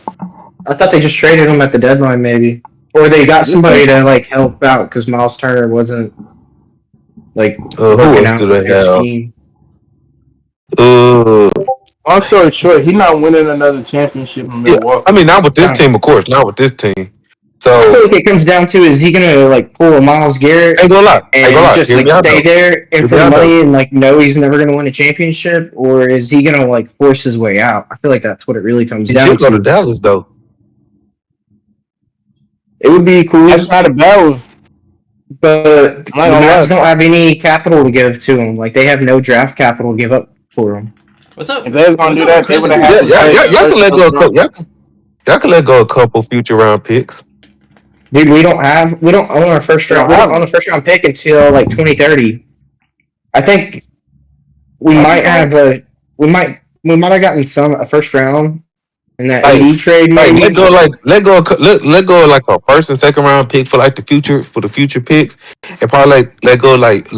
Speaker 1: I thought they just traded him at the deadline, maybe, or they got
Speaker 2: This
Speaker 1: somebody
Speaker 2: is
Speaker 1: to like help out because Miles Turner wasn't like
Speaker 3: Who
Speaker 1: working
Speaker 3: else
Speaker 1: out
Speaker 3: do
Speaker 1: with
Speaker 3: they
Speaker 1: their
Speaker 3: have?
Speaker 1: scheme.
Speaker 3: Uh,
Speaker 2: long story short. He's not winning another championship in
Speaker 3: yeah, I
Speaker 2: Milwaukee.
Speaker 3: mean not with this
Speaker 1: No.
Speaker 3: team, of course, not with this team.
Speaker 1: I
Speaker 3: So
Speaker 1: feel like it comes down to is he gonna like pull a Miles
Speaker 3: I
Speaker 1: Garrett
Speaker 3: ain't gonna lie, I ain't gonna
Speaker 1: and
Speaker 3: lie.
Speaker 1: just
Speaker 3: Hear
Speaker 1: like
Speaker 3: me out
Speaker 1: stay
Speaker 3: though.
Speaker 1: there and
Speaker 3: Hear
Speaker 1: for
Speaker 3: me
Speaker 1: the
Speaker 3: out though.
Speaker 1: money and like know he's never gonna win a championship, or is he gonna like force his way out? I feel like that's what it really comes
Speaker 3: He
Speaker 1: down
Speaker 3: should go to
Speaker 1: to.
Speaker 3: Dallas though.
Speaker 1: It would be
Speaker 2: That's
Speaker 1: cool,
Speaker 2: not a bad one.
Speaker 1: but
Speaker 2: I'm not
Speaker 1: the
Speaker 2: gonna
Speaker 1: Mavs
Speaker 2: lie.
Speaker 1: don't have any capital to give to him. Like they have no draft capital to give up for him.
Speaker 4: What's up?
Speaker 2: If they was gonna
Speaker 4: What's
Speaker 2: do
Speaker 4: up with
Speaker 2: that, they
Speaker 4: Chris
Speaker 2: would
Speaker 4: and
Speaker 2: have had
Speaker 3: Yeah,
Speaker 2: to
Speaker 4: Beans?
Speaker 2: trade
Speaker 3: y'all can
Speaker 2: first
Speaker 3: let
Speaker 2: round
Speaker 3: go.
Speaker 2: draft.
Speaker 3: Y'all can let go a couple future round picks.
Speaker 1: Dude, we don't own our first
Speaker 2: They don't
Speaker 1: round. We don't
Speaker 2: have
Speaker 1: own
Speaker 2: them.
Speaker 1: a first round pick until like 2030. I think we
Speaker 4: Why'd you
Speaker 1: might
Speaker 4: call?
Speaker 1: have a we might have gotten some a first round And that
Speaker 3: Like,
Speaker 1: AD trade,
Speaker 3: like
Speaker 1: maybe.
Speaker 3: let go of like a first and second round pick for like the future picks, and probably let go like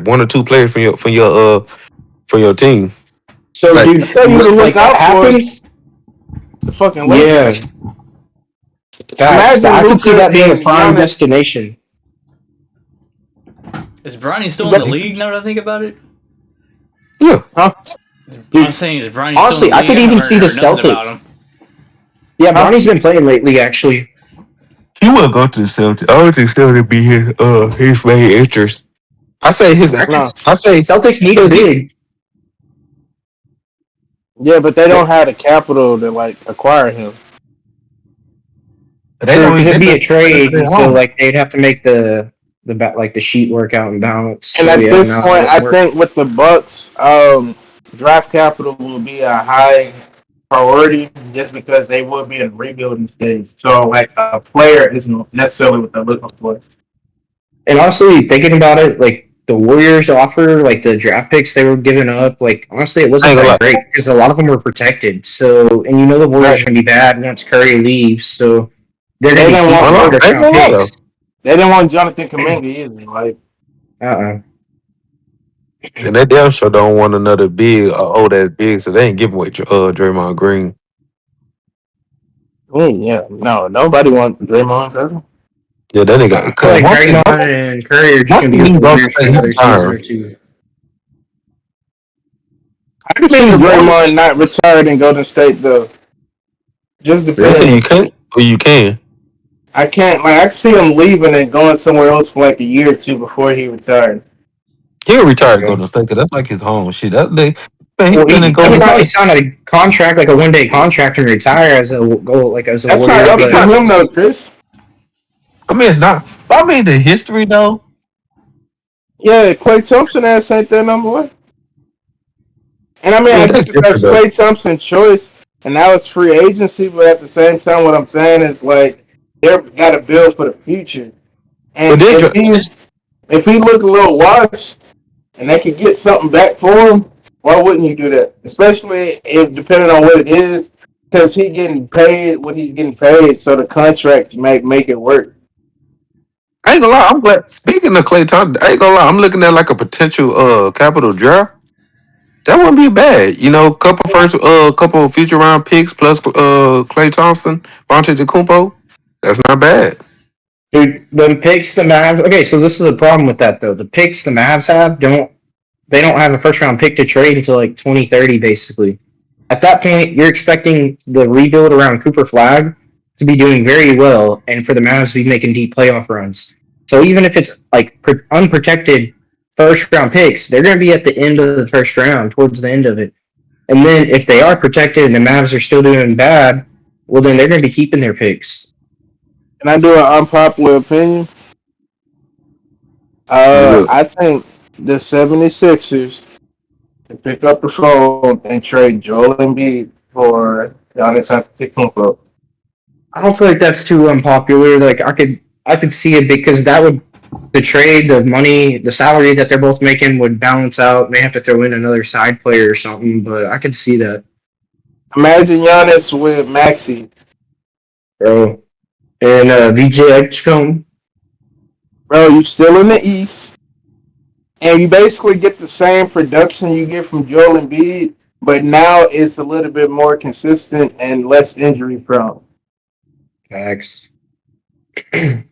Speaker 3: one or two players from your team.
Speaker 1: So,
Speaker 3: Like,
Speaker 2: I
Speaker 1: dude,
Speaker 2: tell you to look
Speaker 1: like that
Speaker 2: out for
Speaker 1: happens.
Speaker 2: the fucking
Speaker 1: Yeah,
Speaker 2: Lakers.
Speaker 1: facts.
Speaker 2: Imagine
Speaker 1: I could see
Speaker 2: Luca
Speaker 1: that being a
Speaker 2: and
Speaker 1: prime
Speaker 2: Giannis.
Speaker 1: destination.
Speaker 4: Is Bronny still in the
Speaker 2: But,
Speaker 4: league now that I think about it?
Speaker 3: yeah,
Speaker 2: huh?
Speaker 4: I'm
Speaker 1: Dude,
Speaker 4: saying, is Bronny still in
Speaker 1: honestly,
Speaker 4: the
Speaker 1: I
Speaker 4: league?
Speaker 1: could
Speaker 4: I haven't
Speaker 1: even see the
Speaker 4: heard nothing about
Speaker 1: Celtics.
Speaker 4: him.
Speaker 1: Yeah,
Speaker 2: Huh?
Speaker 1: Bronny's been playing lately, actually.
Speaker 3: he will go to the Celtics. I don't think Celtics be his main interest. I say his.
Speaker 2: No.
Speaker 3: I say
Speaker 1: Celtics need a
Speaker 3: because he
Speaker 1: big.
Speaker 2: Yeah, but they don't have the capital to like acquire him.
Speaker 3: they
Speaker 1: True,
Speaker 3: don't
Speaker 1: because it'd
Speaker 3: they
Speaker 1: be a
Speaker 3: don't
Speaker 1: trade,
Speaker 3: stay
Speaker 1: and so
Speaker 3: home.
Speaker 1: like they'd have to make the sheet work out and balance.
Speaker 2: And
Speaker 1: So
Speaker 2: at
Speaker 1: yeah,
Speaker 2: this
Speaker 1: no, that
Speaker 2: point, I
Speaker 1: wouldn't work.
Speaker 2: think with the Bucks, draft capital will be a high priority just because they will be in a rebuilding stage. So, like a player isn't necessarily what they're looking for.
Speaker 1: And honestly, thinking about it, like the Warriors offer, like the draft picks they were giving up, like honestly, it
Speaker 3: I
Speaker 1: wasn't
Speaker 3: ain't gonna
Speaker 1: that
Speaker 3: lie.
Speaker 1: great because a lot of them were protected. So, and you know the Warriors are
Speaker 2: Exactly.
Speaker 1: gonna be bad once Curry leaves, so they're gonna
Speaker 2: They
Speaker 1: be
Speaker 2: didn't
Speaker 1: keeping
Speaker 2: want
Speaker 1: their
Speaker 3: Hold on,
Speaker 1: first
Speaker 3: I ain't
Speaker 1: round
Speaker 3: gonna lie though.
Speaker 1: picks.
Speaker 2: they didn't want Jonathan Kuminga either. Like,
Speaker 1: Uh-uh.
Speaker 3: And they damn sure don't want another big, old ass big, so they ain't giving away Draymond Green.
Speaker 2: yeah, no, nobody wants Draymond. Does he?
Speaker 3: Yeah, that
Speaker 1: I
Speaker 3: nigga.
Speaker 1: feel
Speaker 3: Cause
Speaker 1: like Draymond and Curry are just
Speaker 3: once
Speaker 1: gonna
Speaker 3: he
Speaker 1: be with the
Speaker 3: leave Golden
Speaker 1: Warriors for
Speaker 3: State, he
Speaker 1: another season or
Speaker 3: retiring.
Speaker 1: two.
Speaker 2: I can
Speaker 3: I
Speaker 2: see
Speaker 3: mean,
Speaker 2: Draymond not retired and Golden State though. Just
Speaker 3: they say
Speaker 2: depending.
Speaker 3: you can't, or you can.
Speaker 2: I can't like I can see him leaving and going somewhere else for like a year or two before he retired.
Speaker 3: He'll retire at
Speaker 1: Yeah.
Speaker 3: Golden State because that's like his home. Shit, that they man, he
Speaker 1: Well,
Speaker 3: been in
Speaker 1: he
Speaker 3: Golden
Speaker 1: probably
Speaker 3: State.
Speaker 1: signed a contract, like a 1 day contract, and retire as a go like as a
Speaker 2: That's not
Speaker 1: Warrior.
Speaker 2: up
Speaker 3: He
Speaker 2: to
Speaker 1: But
Speaker 3: not.
Speaker 2: him though, Chris.
Speaker 3: I mean, it's not. But I mean, the history though.
Speaker 2: Yeah, Clay Thompson ass ain't there no more. And I mean,
Speaker 3: I
Speaker 2: I
Speaker 3: mean,
Speaker 2: get
Speaker 3: that's
Speaker 2: that
Speaker 3: different
Speaker 2: that's
Speaker 3: though.
Speaker 2: Clay Thompson's choice, and now it's free agency. But at the same time, what I'm saying is like they've got to build for the future.
Speaker 3: But
Speaker 2: And
Speaker 3: then,
Speaker 2: if he look a little washed and they can get something back for him, why wouldn't you do that? Especially if depending on what it is, because he getting paid what he's getting paid, so the contract make it work.
Speaker 3: I ain't gonna lie. I'm glad. Speaking of Clay Thompson, I ain't gonna lie. I'm looking at like a potential capital draft. That wouldn't be bad. You know, couple future round picks plus Clay Thompson, Vontae DeCumpo. That's not bad.
Speaker 1: dude, the picks the Mavs. Okay, so this is a problem with that though. The picks the Mavs have don't have a first round pick to trade until like 2030, basically. At that point, you're expecting the rebuild around Cooper Flag to be doing very well, and for the Mavs to be making deep playoff runs. So even if it's like unprotected first round picks, they're going to be at the end of the first round, towards the end of it. And then if they are protected and the Mavs are still doing bad, well then they're going to be keeping their picks.
Speaker 2: Can I do an unpopular opinion?
Speaker 3: What's up?
Speaker 2: I think the 76ers to pick up the phone and trade Joel Embiid for Giannis Antetokounmpo.
Speaker 1: I don't feel like that's too unpopular. Like I could see it because that would the trade, the money, the salary that they're both making would balance out. They have to throw in another side player or something, but I could see that,
Speaker 2: Imagine Giannis with Maxi.
Speaker 1: bro. And VJ Edgecombe,
Speaker 2: Bro, you still in the East, and you basically get the same production you get from Joel Embiid, but now it's a little bit more consistent and less injury prone.
Speaker 1: facts, and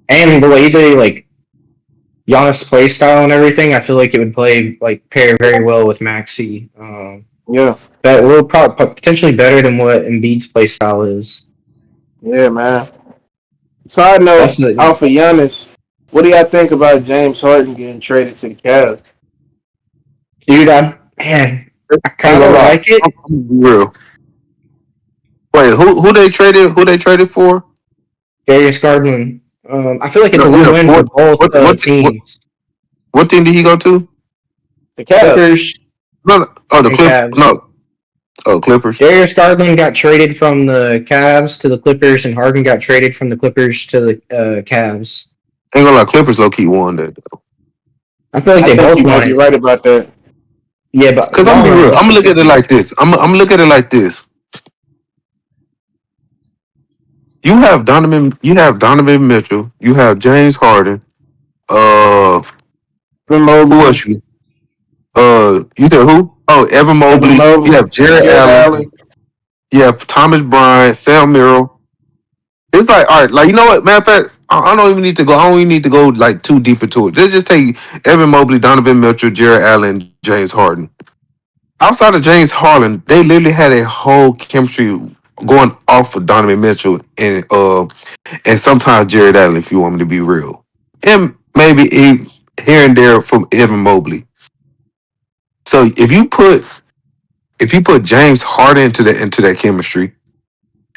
Speaker 1: the way they like Giannis play style and everything, I feel like it would play like pair very well with Maxi.
Speaker 2: Yeah,
Speaker 1: That will probably potentially better than what Embiid's play style is.
Speaker 2: yeah, man. Side note,
Speaker 1: That's the
Speaker 2: off of Giannis, what do y'all think about James Harden getting traded to the Cavs?
Speaker 1: dude. I
Speaker 3: I ain't
Speaker 1: kind
Speaker 3: gonna
Speaker 1: of
Speaker 3: lie.
Speaker 1: like it.
Speaker 3: I'm gonna be real. Wait, who they traded? Who they traded for?
Speaker 1: Darius Garland. I feel like it's
Speaker 3: No,
Speaker 1: a
Speaker 3: yeah.
Speaker 1: win-win for both teams.
Speaker 3: What team did he go to?
Speaker 2: The Cavs.
Speaker 1: Clippers
Speaker 3: No, no. Oh, the
Speaker 1: and
Speaker 3: Clip.
Speaker 1: Cavs.
Speaker 3: No, oh Clippers.
Speaker 1: Darius Garland got traded from the Cavs to the Clippers, and Harden got traded from the Clippers to the Cavs.
Speaker 3: Ain't gonna lie. Clippers low key won that.
Speaker 1: I feel like
Speaker 2: I
Speaker 1: they
Speaker 2: think
Speaker 1: both
Speaker 2: you
Speaker 1: won
Speaker 2: might be
Speaker 1: it.
Speaker 2: right about that.
Speaker 1: Yeah, but
Speaker 3: Because I'm
Speaker 1: long
Speaker 3: gonna be
Speaker 1: run,
Speaker 3: real.
Speaker 1: he
Speaker 3: I'm gonna
Speaker 1: should
Speaker 3: look at
Speaker 1: be.
Speaker 3: it like this. I'm gonna look at it like this. You have Donovan. You have Donovan Mitchell. You have James Harden. Uh,
Speaker 2: Evan
Speaker 3: who
Speaker 2: Mobley,
Speaker 3: else? You said who? Oh, Evan
Speaker 2: Evan
Speaker 3: Mobley. You
Speaker 2: Mobley,
Speaker 3: have Jared
Speaker 2: Jared
Speaker 3: Allen.
Speaker 2: Allen.
Speaker 3: You have Thomas Bryant, Sam Merrill. It's like, all right, like, you know what? Matter of fact, I don't even need to go. I don't even need to go like too deep into it. Let's just take Evan Mobley, Donovan Mitchell, Jared Allen, James Harden. Outside of James Harden, they literally had a whole chemistry going off of Donovan Mitchell and sometimes Jared Allen, if you want me to be real, and maybe here and there from Evan Mobley. So if you put James Harden into that chemistry,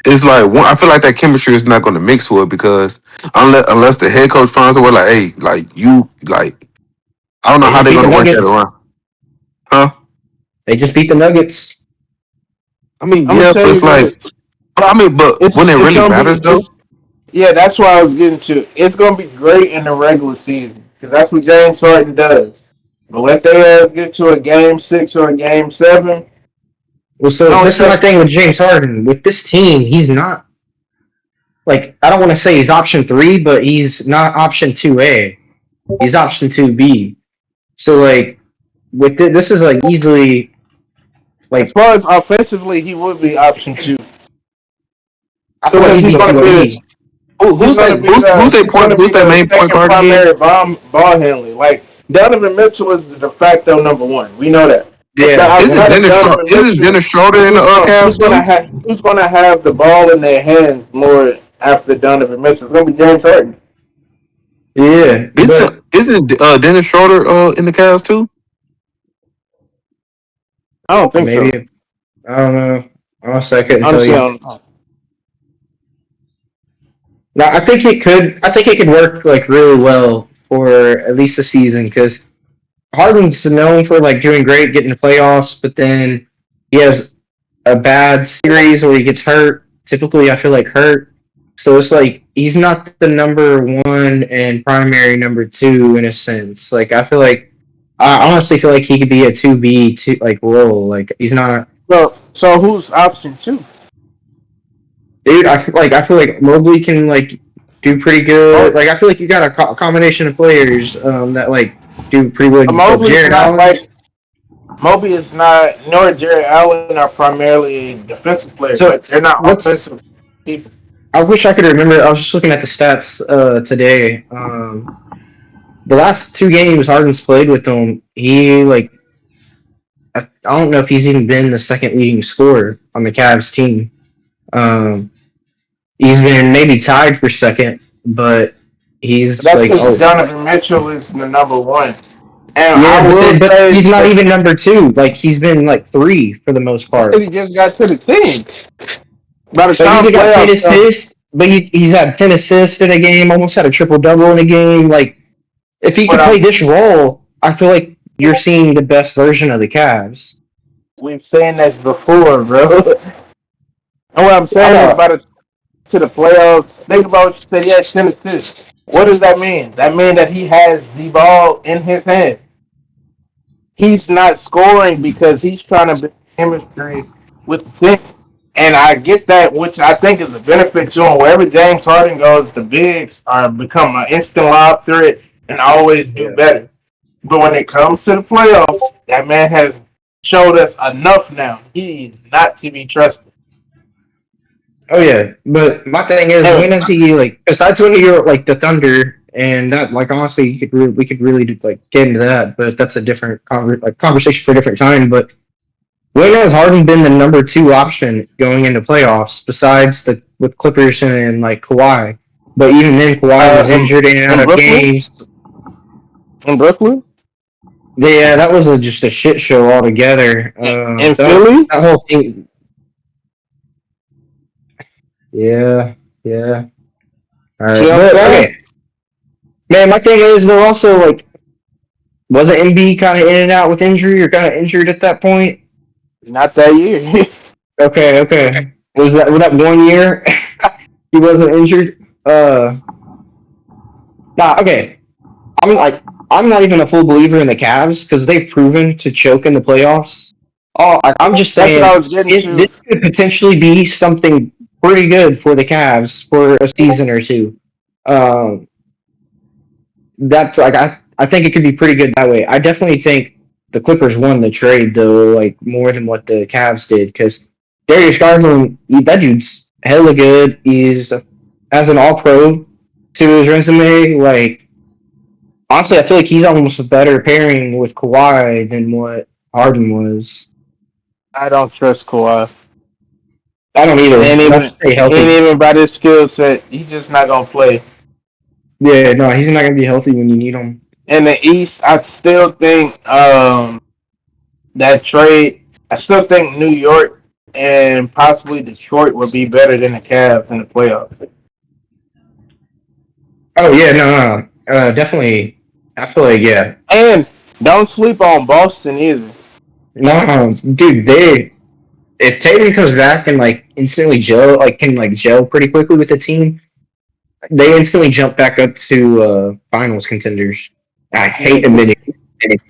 Speaker 3: it's like I feel like that chemistry is not going to mix well because unless the head coach finds a way, like, hey, like you, like I don't know
Speaker 1: They
Speaker 3: how
Speaker 1: just
Speaker 3: they're
Speaker 1: beat the
Speaker 3: going to work that
Speaker 1: Nuggets.
Speaker 3: around, huh?
Speaker 1: They just beat the Nuggets.
Speaker 3: I mean,
Speaker 2: I'm gonna
Speaker 3: yeah,
Speaker 2: tell
Speaker 3: but
Speaker 2: you
Speaker 3: it's like,
Speaker 2: this.
Speaker 3: but when it
Speaker 2: It's
Speaker 3: really
Speaker 2: gonna be
Speaker 3: matters though,
Speaker 2: yeah. That's why I was getting to. It's gonna be great in the regular season because that's what James Harden does. But let their ass get to a game 6 or a game 7.
Speaker 1: Well,
Speaker 2: I
Speaker 1: so
Speaker 2: don't
Speaker 1: this is my
Speaker 2: expect.
Speaker 1: thing with James Harden. With this team, he's not like I don't want to say he's option three, but he's not option 2A. He's option 2B. So like this is like easily
Speaker 2: As
Speaker 1: like
Speaker 2: far as offensively, he would be option 2
Speaker 1: I feel like
Speaker 2: because
Speaker 1: he'd
Speaker 2: he's
Speaker 1: be
Speaker 2: gonna be
Speaker 1: 2B.
Speaker 2: he's gonna be
Speaker 3: who's
Speaker 2: the
Speaker 3: their
Speaker 2: he's gonna be
Speaker 3: their
Speaker 2: the
Speaker 3: main point
Speaker 2: second
Speaker 3: guard again?
Speaker 2: primary ball handler. Like Donovan Mitchell is the de facto number 1. We know that.
Speaker 1: Yeah,
Speaker 2: Now outside of Donovan
Speaker 3: Isn't
Speaker 2: Mitchell,
Speaker 3: Dennis Schroeder in the Cavs too?
Speaker 2: who's gonna have the ball in their hands more after Donovan Mitchell? It's gonna be James Harden.
Speaker 1: yeah, but
Speaker 3: Isn't Dennis Schroeder in the Cavs too?
Speaker 2: I don't think so.
Speaker 1: maybe I don't know. Honestly, I couldn't tell
Speaker 2: Honestly, I
Speaker 1: you.
Speaker 2: don't know.
Speaker 1: No, I think it could. I think it could work like really well for at least a season because Harden's known for like doing great, getting the playoffs, but then he has a bad series where he gets hurt. Typically, I feel like hurt. So it's like he's not the number one and primary number two in a sense. Like I honestly feel like he could be a 2B two like role. Like he's not.
Speaker 2: So who's option 2?
Speaker 1: Dude, I feel like Mobley can like do pretty good.
Speaker 2: Mo-
Speaker 1: Like I feel like you got a combination of players that like do pretty good. Like
Speaker 2: Mobley is
Speaker 1: Jared
Speaker 2: not
Speaker 1: Allen.
Speaker 2: like Mobley is not, nor Jared Allen are primarily defensive players.
Speaker 1: So
Speaker 2: Like they're not
Speaker 1: what's
Speaker 2: offensive people.
Speaker 1: I wish I could remember. I was just looking at the stats today. The last two games Harden's played with them, he like I don't know if he's even been the second leading scorer on the Cavs team. Um, he's been maybe tied for second, but
Speaker 2: But
Speaker 1: he's
Speaker 2: that's
Speaker 1: like
Speaker 2: because
Speaker 1: oh
Speaker 2: Donovan Mitchell is the number 1. And
Speaker 1: yeah,
Speaker 2: I will
Speaker 1: but
Speaker 2: say
Speaker 1: he's not
Speaker 2: that
Speaker 1: even number two. Like he's been like three for the most
Speaker 2: that's because
Speaker 1: part.
Speaker 2: he just got to the team. By the
Speaker 1: But
Speaker 2: time
Speaker 1: he's got 10
Speaker 2: playoffs come,
Speaker 1: assists. But he's had 10 assists in a game. Almost had a triple double in a game. Like if he
Speaker 2: but
Speaker 1: could play this role, I feel like you're seeing the best version of the Cavs.
Speaker 2: we've seen this before, bro. And what I'm
Speaker 1: I
Speaker 2: saying is,
Speaker 1: know.
Speaker 2: by the playoffs, think about what you said. He had 10 assists. What does that mean? That means that he has the ball in his hand. He's not scoring because he's trying to build chemistry with the team. And I get that, which I think is a benefit to him. Wherever James Harden goes, the bigs are become an instant lob threat and always do
Speaker 1: Yeah.
Speaker 2: better. But when it comes to the playoffs, that man has showed us enough now. He's not to be trusted.
Speaker 1: Oh yeah, but my thing is,
Speaker 2: And
Speaker 1: when is he like? Besides when you're like the Thunder, and that like honestly, we could really like get into that, but that's a different conversation for a different time. But when has Harden been the number two option going into playoffs besides the with Clippers and like Kawhi? But even then, Kawhi was
Speaker 2: in,
Speaker 1: injured in and
Speaker 2: in
Speaker 1: out of
Speaker 2: Brooklyn,
Speaker 1: games.
Speaker 2: in Brooklyn,
Speaker 1: Yeah, that was just a shit show altogether.
Speaker 2: in Philly,
Speaker 1: That whole thing. Yeah, yeah. All
Speaker 2: see
Speaker 1: right,
Speaker 2: what I'm
Speaker 1: but
Speaker 2: saying?
Speaker 1: okay, man. My thing is, they're also like, wasn't MB kind of in and out with injury, or kind of injured at that point?
Speaker 2: Not that year.
Speaker 1: Okay, okay. Was that 1 year? He wasn't injured. Nah. Okay. I'm like I'm not even a full believer in the Cavs because they've proven to choke in the playoffs. Oh, I'm just
Speaker 2: That's what I
Speaker 1: saying
Speaker 2: was getting
Speaker 1: this
Speaker 2: to.
Speaker 1: could potentially be something pretty good for the Cavs for a season or two. Um, that's like I think it could be pretty good that way. I definitely think the Clippers won the trade though, like more than what the Cavs did because Darius Garland, that dude's hella good. He's as an All Pro to his resume. Like honestly, I feel like he's almost a better pairing with Kawhi than what Harden was.
Speaker 2: I don't trust Kawhi.
Speaker 1: I don't
Speaker 2: He
Speaker 1: either.
Speaker 2: ain't
Speaker 1: Not to
Speaker 2: even
Speaker 1: stay
Speaker 2: he ain't
Speaker 1: healthy.
Speaker 2: even by this skill set. He's just not gonna play.
Speaker 1: Yeah, no, he's not gonna be healthy when you need him.
Speaker 2: In the East, I still think that trade. I still think New York and possibly Detroit would be better than the Cavs in the playoffs.
Speaker 1: Oh yeah, no, definitely. I feel like yeah.
Speaker 2: And don't sleep on Boston either.
Speaker 1: No, dude, they if Tatum comes back and like instantly gel, like can like gel pretty quickly with the team, they instantly jump back up to finals contenders. I hate admitting it.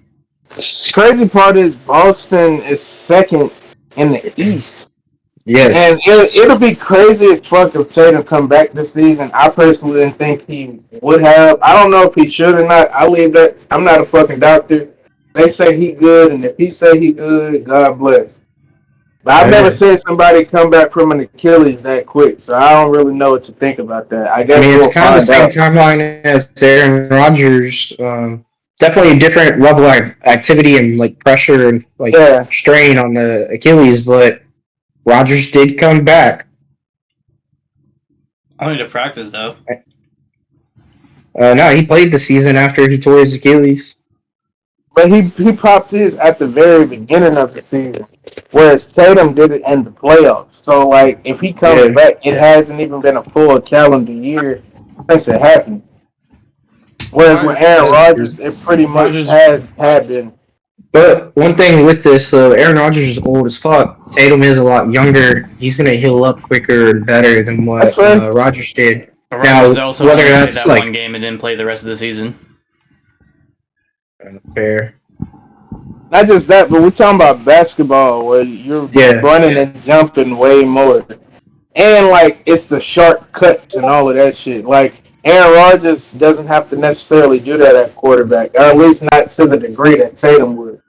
Speaker 2: Crazy part is Boston is second in the East. And
Speaker 1: Yes,
Speaker 2: it'll be crazy as fuck if Tatum come back this season. I personally didn't think he would have. I don't know if he should or not. I leave that. I'm not a fucking doctor. They say he good, and if he say he good, God bless. But I've never
Speaker 1: I
Speaker 2: seen somebody come back from an Achilles that quick, so I don't really know what to think about that. I guess
Speaker 1: mean it's
Speaker 2: we'll
Speaker 1: kind of the
Speaker 2: find
Speaker 1: same
Speaker 2: out.
Speaker 1: timeline as Aaron Rodgers. Definitely a different level of activity and like pressure and like
Speaker 2: Yeah,
Speaker 1: strain on the Achilles, but Rodgers did come back.
Speaker 4: Only to practice though.
Speaker 1: No, he played the season after he tore his Achilles.
Speaker 2: but he popped his at the very beginning of the season, whereas Tatum did it in the playoffs. So like, if he comes
Speaker 1: Yeah,
Speaker 2: back, it hasn't even been a full calendar year since it happened. Whereas with Aaron
Speaker 3: That's true.
Speaker 2: Rodgers, it pretty much
Speaker 4: Rodgers,
Speaker 2: has had been.
Speaker 1: but one thing with this, Aaron Rodgers is old as fuck. Tatum is a lot younger. He's gonna heal up quicker and better than
Speaker 2: That's
Speaker 1: what
Speaker 2: fair.
Speaker 1: Rodgers did.
Speaker 4: but
Speaker 1: Now,
Speaker 4: Rodgers also
Speaker 1: whether
Speaker 4: only played
Speaker 1: that's
Speaker 4: that one
Speaker 1: like
Speaker 4: game and didn't play the rest of the season.
Speaker 1: fair,
Speaker 2: Not just that, but we're talking about basketball where you're
Speaker 1: yeah,
Speaker 2: running and jumping way more. And like it's the sharp cuts and all of that shit. Like Aaron Rodgers doesn't have to necessarily do that at quarterback, or at least not to the degree that Tatum would.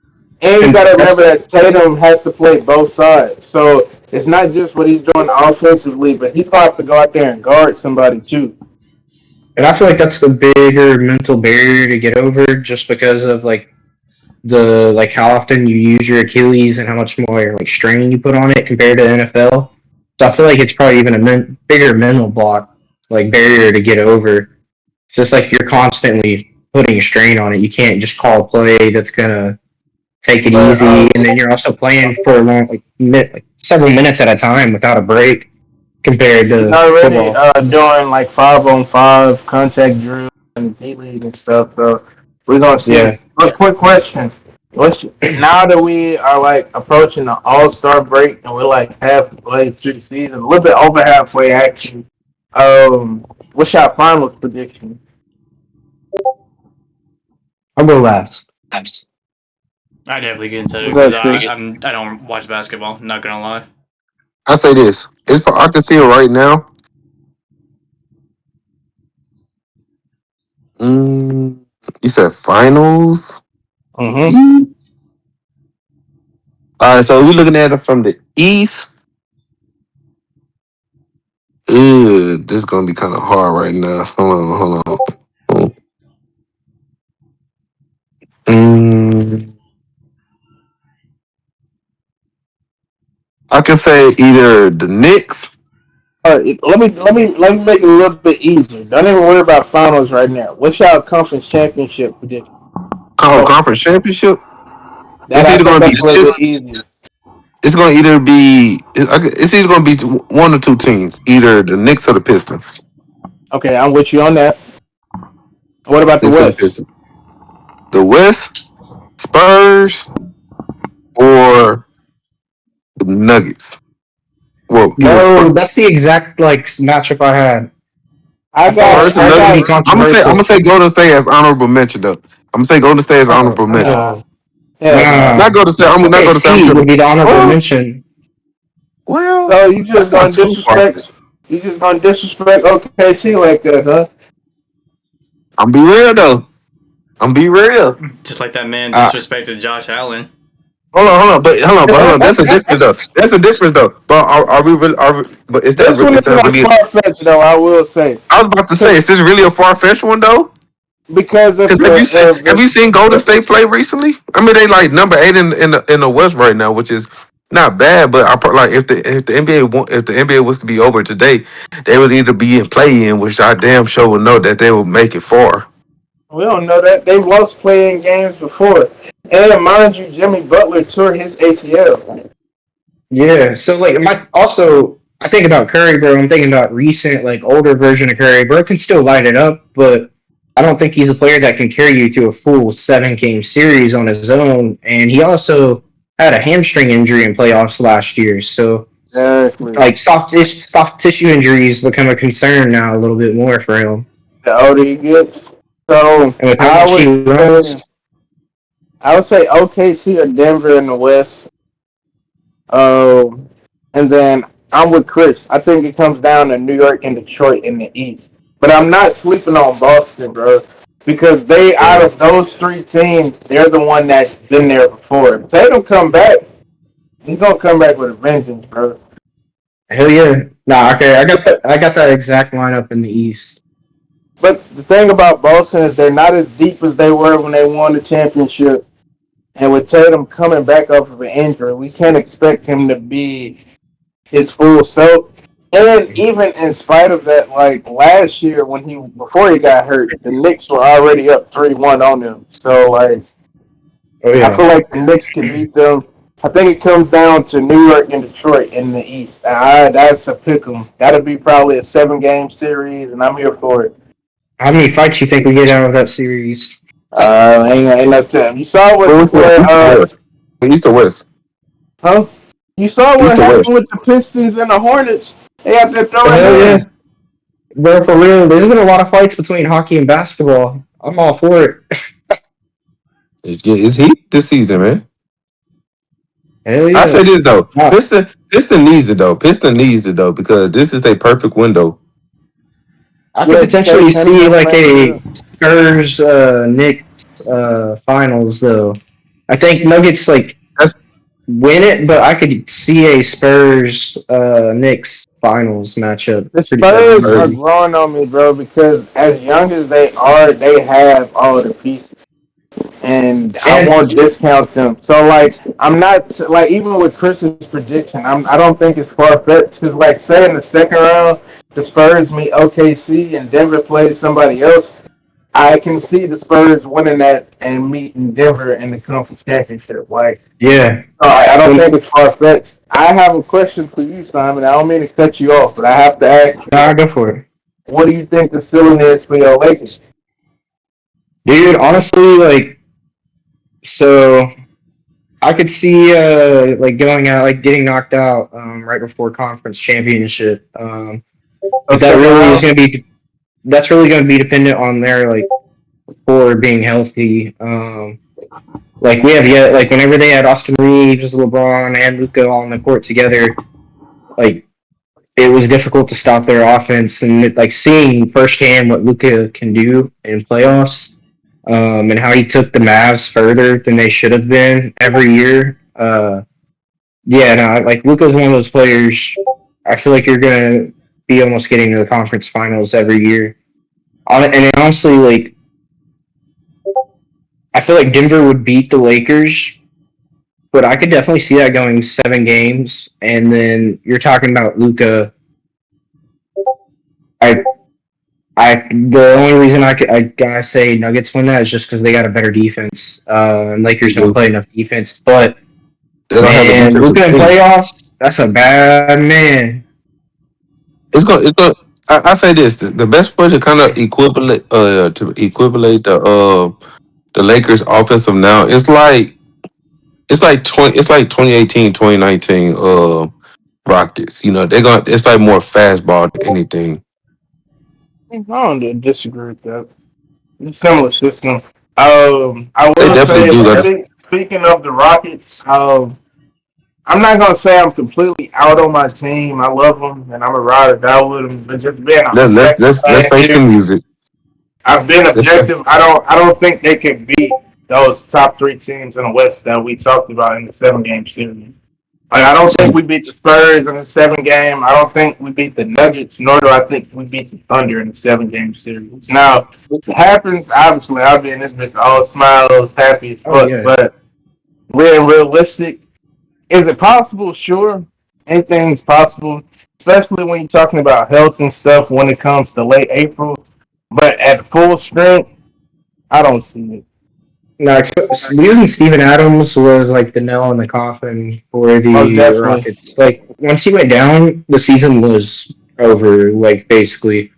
Speaker 2: And you got
Speaker 1: and
Speaker 2: to
Speaker 1: that's
Speaker 2: remember that Tatum has to play both sides, so it's not just what he's doing offensively, but he's gonna have to go out there and guard somebody too.
Speaker 1: and I feel like that's the bigger mental barrier to get over, just because of like the like how often you use your Achilles and how much more like strain you put on it compared to the NFL. So I feel like it's probably even a bigger mental block, like barrier to get over. It's just like you're constantly putting a strain on it. You can't just call a play that's gonna take it
Speaker 2: But
Speaker 1: easy, and then you're also playing for a long, like several minutes at a time without a break compared
Speaker 2: he's
Speaker 1: to
Speaker 2: already
Speaker 1: football.
Speaker 2: doing like 5-on-5 contact drills and D League and stuff. So we're gonna see.
Speaker 1: Yeah,
Speaker 2: But quick question: What's now that we are like approaching the All Star break and we're like halfway through the season, a little bit over halfway actually. What's your finals prediction?
Speaker 1: I'll go last.
Speaker 4: I definitely get into it
Speaker 2: We'll
Speaker 4: because
Speaker 2: go Chris.
Speaker 4: I don't watch basketball. Not gonna lie.
Speaker 3: I say this. I can see it right now. Mm, you said finals.
Speaker 2: Mm-hmm.
Speaker 3: All right, so we're looking at it from the east. Ew, this is gonna be kind of hard right now. Hold on. Mm, I can say either the Knicks,
Speaker 2: All right, let me make it a little bit easier. Don't even worry about finals right now. What's your conference championship prediction? So
Speaker 3: conference championship.
Speaker 2: that
Speaker 3: It's
Speaker 2: I
Speaker 3: either
Speaker 2: think
Speaker 3: gonna be
Speaker 2: that's a little bit easier.
Speaker 3: it's gonna either be it's either gonna be one or two teams, either the Knicks or the Pistons.
Speaker 2: Okay, I'm with you on that. What about the
Speaker 3: Knicks or the
Speaker 2: West?
Speaker 3: Pistons. The West, Spurs or the Nuggets. Well, you want
Speaker 1: Bro,
Speaker 3: Spurs?
Speaker 1: that's the exact like matchup I had.
Speaker 2: I
Speaker 1: I felt like
Speaker 2: got,
Speaker 3: First,
Speaker 2: I
Speaker 1: Spurs would be
Speaker 3: Nuggets.
Speaker 2: got.
Speaker 3: I'm gonna
Speaker 1: controversial.
Speaker 3: say Golden State as honorable mention though. I'm gonna say Golden State as
Speaker 2: Oh,
Speaker 3: honorable mention.
Speaker 2: nah,
Speaker 1: Oh,
Speaker 2: hell no.
Speaker 3: Not
Speaker 1: nah.
Speaker 3: Golden State. I'm not
Speaker 1: Okay,
Speaker 3: Golden State. I'm
Speaker 1: C would
Speaker 3: tripping.
Speaker 1: be the honorable
Speaker 3: Well,
Speaker 1: mention.
Speaker 3: well,
Speaker 2: So you
Speaker 3: that's
Speaker 2: just
Speaker 3: not
Speaker 2: gonna
Speaker 3: too far.
Speaker 2: disrespect? You just gonna disrespect OKC like that, huh?
Speaker 3: I'm be real though. I'm be real.
Speaker 4: Just like that man
Speaker 3: Uh,
Speaker 4: disrespected Josh Allen.
Speaker 3: hold on. That's a difference though. That's a difference though. But are we really? But is that
Speaker 2: This one
Speaker 3: is
Speaker 2: is
Speaker 3: that
Speaker 2: not
Speaker 3: really?
Speaker 2: far fetched though. I will say,
Speaker 3: I was about to say,
Speaker 2: because
Speaker 3: is this really a far fetched one though?
Speaker 2: because of
Speaker 3: Because have
Speaker 2: the
Speaker 3: you seen Golden State play recently? I mean, they like number 8 in the West right now, which is not bad. But like if the NBA was to be over today, they would either be in play in, which I damn sure would know that they would make it far.
Speaker 2: we don't know that they've lost playing games before. And mind you, Jimmy Butler tore his ACL.
Speaker 1: Yeah. So like my also I think about Curry, bro. I'm thinking about recent, like older version of Curry. Bro can still light it up, but I don't think he's a player that can carry you to a full 7 game series on his own. And he also had a hamstring injury in playoffs last year. So
Speaker 2: Exactly.
Speaker 1: like soft tissue injuries become a concern now a little bit more for him.
Speaker 2: The older he gets, so
Speaker 1: And with how
Speaker 2: I
Speaker 1: much he
Speaker 2: would
Speaker 1: runs,
Speaker 2: say OKC or Denver in the West. Um, and then I'm with Chris. I think it comes down to New York and Detroit in the East. But I'm not sleeping on Boston, bro, because they out
Speaker 1: yeah.
Speaker 2: of those three teams, they're the one that's been there before. If Tatum come back, he's gonna come back with a vengeance, bro.
Speaker 1: Hell yeah. Nah, okay, I got that exact lineup in the East.
Speaker 2: But the thing about Boston is they're not as deep as they were when they won the championship. And with Tatum coming back off of an injury, we can't expect him to be his full self. And even in spite of that, like last year when he before he got hurt, the Knicks were already up 3-1 on them. So like
Speaker 1: Oh
Speaker 2: I
Speaker 1: yeah.
Speaker 2: feel like the Knicks can beat them. I think it comes down to New York and Detroit in the East. That's a pick 'em. That'll be probably a 7 game series, and I'm here for it.
Speaker 1: How many fights you think we get out of that series?
Speaker 2: Ain't no time. You saw
Speaker 3: Well, which one? East or West? East or West?
Speaker 2: huh? You saw what
Speaker 3: East or West?
Speaker 2: happened with the Pistons and the Hornets. They out there throwing
Speaker 1: Hell yeah.
Speaker 2: hands.
Speaker 1: Bro, for real, there's been a lot of fights between hockey and basketball. I'm all for it.
Speaker 3: It's heat this season, man.
Speaker 1: Hell
Speaker 3: I
Speaker 1: yeah.
Speaker 3: say this though,
Speaker 1: Nah,
Speaker 3: Piston needs it though. Piston needs it though because this is their perfect window.
Speaker 1: I could
Speaker 2: Yeah, Chase
Speaker 1: potentially see
Speaker 2: Henderson
Speaker 1: like
Speaker 2: back
Speaker 1: a
Speaker 2: too.
Speaker 1: Spurs Knicks finals though. I think Nuggets like
Speaker 3: That's
Speaker 1: win it, but I could see a Spurs Knicks finals matchup
Speaker 2: The
Speaker 1: pretty fucking
Speaker 2: Spurs are
Speaker 3: crazy.
Speaker 1: easy.
Speaker 2: growing on me, bro, because as young as they are, they have all the pieces. And I
Speaker 1: And
Speaker 2: won't discount them. So like I'm not like even with Chris's prediction, I don't think it's far fetched because like say in the second round the Spurs meet OKC and Denver plays somebody else. I can see the Spurs winning that and meeting Denver in the conference championship. Like
Speaker 1: yeah,
Speaker 2: I don't
Speaker 1: when
Speaker 2: think it's far fetched. I have a question for you, Simon. I don't mean to cut you off, but I have to ask you,
Speaker 1: I go for it,
Speaker 2: what do you think the ceiling is for your Lakers?
Speaker 1: dude. Honestly, like so. I could see like going out like getting knocked out right before conference championship.
Speaker 2: So
Speaker 1: But that
Speaker 2: second
Speaker 1: really is
Speaker 2: round?
Speaker 1: going to be that's really going to be dependent on their like core being healthy. Like we have yet like whenever they had Austin Reeves, LeBron, and Luca all on the court together, like it was difficult to stop their offense and like seeing firsthand what Luca can do in playoffs. And how he took the Mavs further than they should have been every year. Yeah, no, like Luca's one of those players. I feel like you're gonna be almost getting to the conference finals every year. And honestly, like I feel like Denver would beat the Lakers, but I could definitely see that going 7 games. And then you're talking about Luca. I, the only reason I gotta say Nuggets win that is just because they got a better defense. And Lakers
Speaker 3: you
Speaker 1: don't
Speaker 3: do.
Speaker 1: play enough defense. But
Speaker 3: They don't have a
Speaker 1: man,
Speaker 3: defensive
Speaker 1: Luca in
Speaker 3: team.
Speaker 1: playoffs, that's a bad man.
Speaker 3: It's going. I say this: the best way to kind of equivalent the Lakers offensive now. It's like 2018, 2019 Rockets. You know, they're going. It's like more fastball than anything.
Speaker 2: I don't disagree with that. It's a similar system. I
Speaker 3: They
Speaker 2: will
Speaker 3: definitely
Speaker 2: say,
Speaker 3: do got.
Speaker 2: speaking of the Rockets, I'm not gonna say I'm completely out on my team. I love them, and I'm a ride or die with them. But just being objective
Speaker 3: Let's
Speaker 2: last
Speaker 3: face
Speaker 2: year,
Speaker 3: the music.
Speaker 2: I've been
Speaker 3: Let's face.
Speaker 2: objective. I don't think they can beat those top three teams in the West that we talked about in the 7 game series. Like, I don't think we beat the Spurs in the 7 game. I don't think we beat the Nuggets, nor do I think we beat the Thunder in the 7 game series. Now, if it happens, obviously, I'll be in this bitch all smiles, happy as
Speaker 1: Oh
Speaker 2: fuck.
Speaker 1: yeah.
Speaker 2: But being realistic, is it possible? Sure. Anything's possible, especially when you're talking about health and stuff when it comes to late April. But at full strength, I don't see it.
Speaker 1: No, losing Steven Adams was like the nail in the coffin for
Speaker 2: Most
Speaker 1: the
Speaker 2: definitely.
Speaker 1: Rockets. Like once he went down, the season was over. Like basically.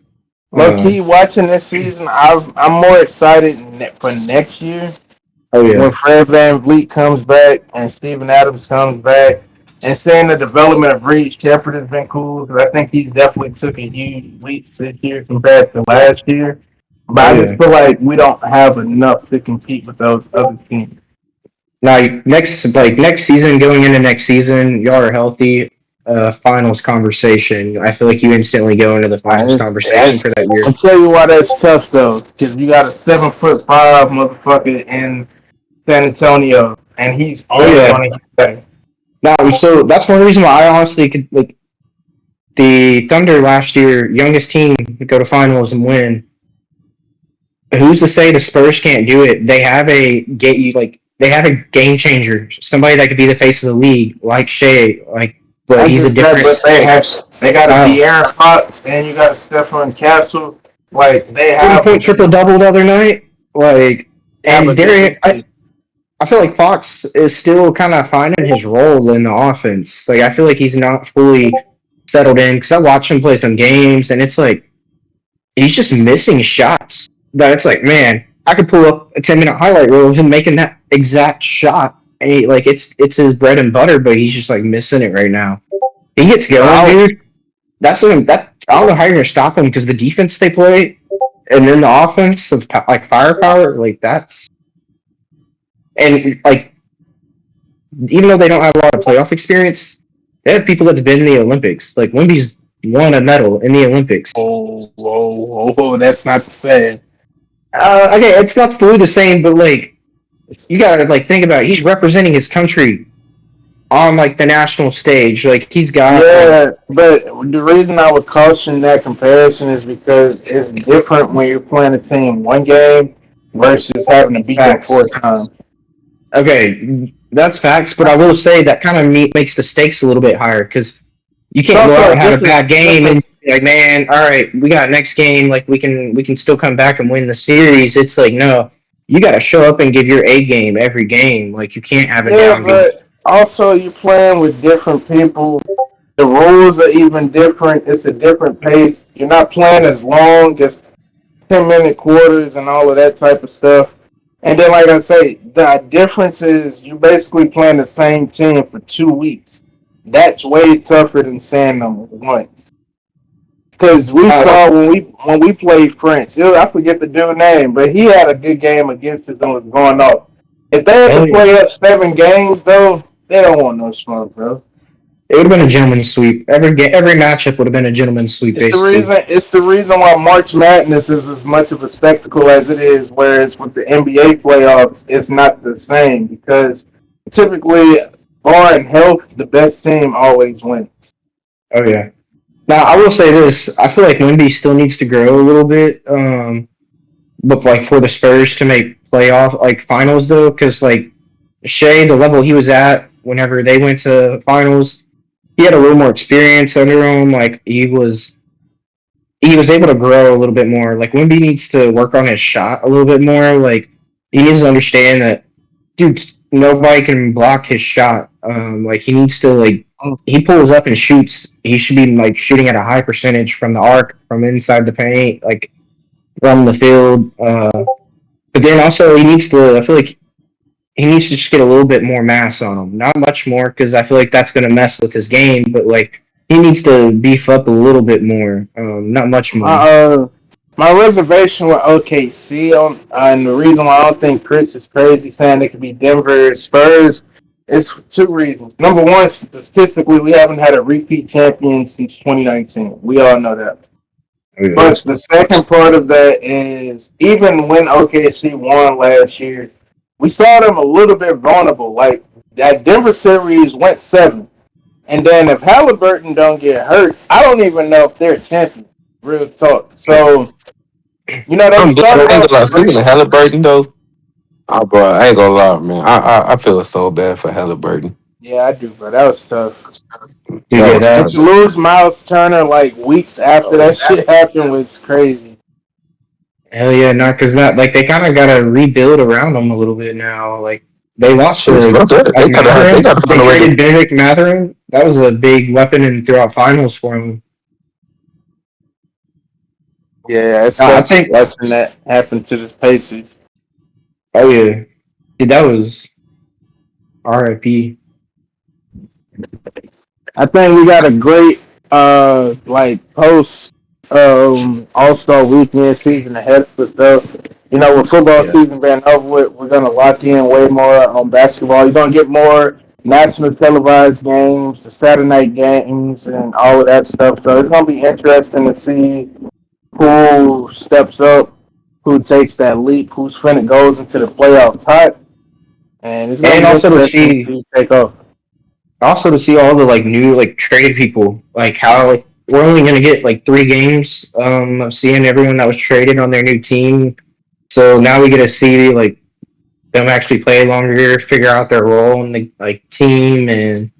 Speaker 2: Low
Speaker 1: Uh,
Speaker 2: key, watching this season, I'm more excited for next year
Speaker 1: oh
Speaker 2: when
Speaker 1: yeah.
Speaker 2: Fred Van Vliet comes back and Steven Adams comes back, and seeing the development of Reed Shepard has been cool because I think he's definitely took a huge leap this year compared to last year. But
Speaker 1: Oh
Speaker 2: I
Speaker 1: yeah.
Speaker 2: just feel like we don't have enough to compete with those other teams.
Speaker 1: Now next season, going into next season, y'all are healthy. Finals conversation. I feel like you instantly go into the finals conversation for that year.
Speaker 2: I'll tell you why that's tough though, because you got a 7'5" motherfucker in San Antonio, and he's
Speaker 1: Oh
Speaker 2: only
Speaker 1: yeah.
Speaker 2: going to get better.
Speaker 1: Now, so that's one reason why I honestly could like the Thunder last year, youngest team to go to finals and win. Who's to say the Spurs can't do it? They have a they have a game changer, somebody that could be the face of the league, like Shea, like but
Speaker 2: I
Speaker 1: he's a
Speaker 2: just that,
Speaker 1: different
Speaker 2: but they got a
Speaker 1: style.
Speaker 2: De'Aaron Fox and you got a Stephon Castle. Like they
Speaker 1: 40
Speaker 2: have a
Speaker 1: point triple
Speaker 2: good,
Speaker 1: double the other night, like
Speaker 2: they have a
Speaker 1: and
Speaker 2: good
Speaker 1: Derek.
Speaker 2: defense.
Speaker 1: I feel like Fox is still kind of finding his role in the offense. Like I feel like he's not fully settled in because I watch him play some games and it's like he's just missing shots. That it's like, man, I could pull up a 10-minute highlight reel of him making that exact shot. And like it's his bread and butter, but he's just like missing it right now. He gets going,
Speaker 2: Now,
Speaker 1: dude. That I don't know how you're gonna stop him because the defense they play, and then the offense of like firepower, like that's and like even though they don't have a lot of playoff experience, they have people that's been in the Olympics. Like Wemby's won a medal in the Olympics.
Speaker 2: that's not the same.
Speaker 1: Okay, it's not fully the same, but like you gotta like think about it. He's representing his country on like the national stage. Like he's got like
Speaker 2: Yeah, but the reason I would caution that comparison is because it's different when you're playing a team one game versus having to beat them
Speaker 1: facts.
Speaker 2: 4 times.
Speaker 1: Okay, that's facts, but I will say that kind of makes the stakes a little bit higher because you
Speaker 2: It's
Speaker 1: can't go out
Speaker 2: also
Speaker 1: and
Speaker 2: a
Speaker 1: have a
Speaker 2: different
Speaker 1: bad game
Speaker 2: different
Speaker 1: and be like, man, all right, we got next game, like we can still come back and win the series. It's like no, you got to show up and give your A game every game. Like you can't have a
Speaker 2: Yeah,
Speaker 1: down game.
Speaker 2: but also you're playing with different people. The rules are even different. It's a different pace. You're not playing as long as 10-minute quarters and all of that type of stuff. And then, like I say, the difference is you're basically playing the same team for 2 weeks. That's way tougher than saying them once. Because we
Speaker 1: Uh,
Speaker 2: saw when we played France, I forget the dude's name, but he had a good game against us and was going off. If they had to
Speaker 1: oh yeah,
Speaker 2: play up 7 games though, they don't want no smoke, bro.
Speaker 1: it would have been a gentleman's sweep. Every matchup would have been a gentleman's sweep,
Speaker 2: It's the
Speaker 1: basically.
Speaker 2: reason. It's the reason why March Madness is as much of a spectacle as it is. Whereas with the NBA playoffs, it's not the same because typically, barring health, the best team always wins.
Speaker 1: Oh yeah. Now I will say this: I feel like Wemby still needs to grow a little bit. But like for the Spurs to make playoff like finals though, because like Shea, the level he was at whenever they went to finals, he had a little more experience under him. Like he was able to grow a little bit more. Like Wemby needs to work on his shot a little bit more. Like he needs to understand that, dude, nobody can block his shot. Like he needs to like he pulls up and shoots. He should be like shooting at a high percentage from the arc, from inside the paint, like from the field. But then also he needs to. I feel like he needs to just get a little bit more mass on him. Not much more because I feel like that's going to mess with his game. But like he needs to beef up a little bit more. Not much more.
Speaker 2: Uh, My reservation with OKC on, and the reason why I don't think Chris is crazy saying it could be Denver Spurs is two reasons. Number one, statistically, we haven't had a repeat champion since 2019. We all know that.
Speaker 1: Yeah.
Speaker 2: But the second part of that is even when OKC won last year, we saw them a little bit vulnerable. Like that Denver series went seven, and then if Halliburton don't get hurt, I don't even know if they're champion. Real talk. So they
Speaker 3: I'm dead.
Speaker 2: started
Speaker 3: I ain't
Speaker 2: off
Speaker 3: gonna lie. Speaking
Speaker 2: great.
Speaker 3: of Halliburton, though, oh, bro, I ain't gonna lie, man. I feel so bad for Halliburton.
Speaker 2: Yeah, I do, bro. That was tough.
Speaker 1: Dude,
Speaker 3: That
Speaker 1: yeah,
Speaker 3: was
Speaker 1: that
Speaker 3: tough.
Speaker 2: And to lose Miles Turner like weeks after that shit happened was crazy.
Speaker 1: hell yeah, not because that like they kind of got to rebuild around him a little bit now. Like they lost
Speaker 3: Shit,
Speaker 1: to
Speaker 3: bro,
Speaker 1: like
Speaker 3: they
Speaker 1: Mathurin.
Speaker 3: gotta
Speaker 1: They
Speaker 3: find a way to.
Speaker 1: traded Bennett Mathurin. That was a big weapon in throughout finals for him.
Speaker 2: Yeah, it
Speaker 1: I
Speaker 2: sucks
Speaker 1: think.
Speaker 2: watching that happen to the Pacers.
Speaker 1: Oh yeah, dude, that was RIP.
Speaker 2: I think we got a great like post All Star Weekend season ahead of us though. With football
Speaker 1: Yeah,
Speaker 2: season being over with, we're gonna lock in way more on basketball. You're gonna get more national televised games, the Saturday night games, and all of that stuff. So it's gonna be interesting to see who steps up, who takes that leap, who's finna goes into the playoffs hot, and it's gonna
Speaker 1: and
Speaker 2: be
Speaker 1: also to
Speaker 2: interesting to
Speaker 1: see,
Speaker 2: see who take off.
Speaker 1: all the like new like traded people, like how like we're only gonna get like 3 games of seeing everyone that was traded on their new team. So now we get to see like them actually play longer, figure out their role in the like team, and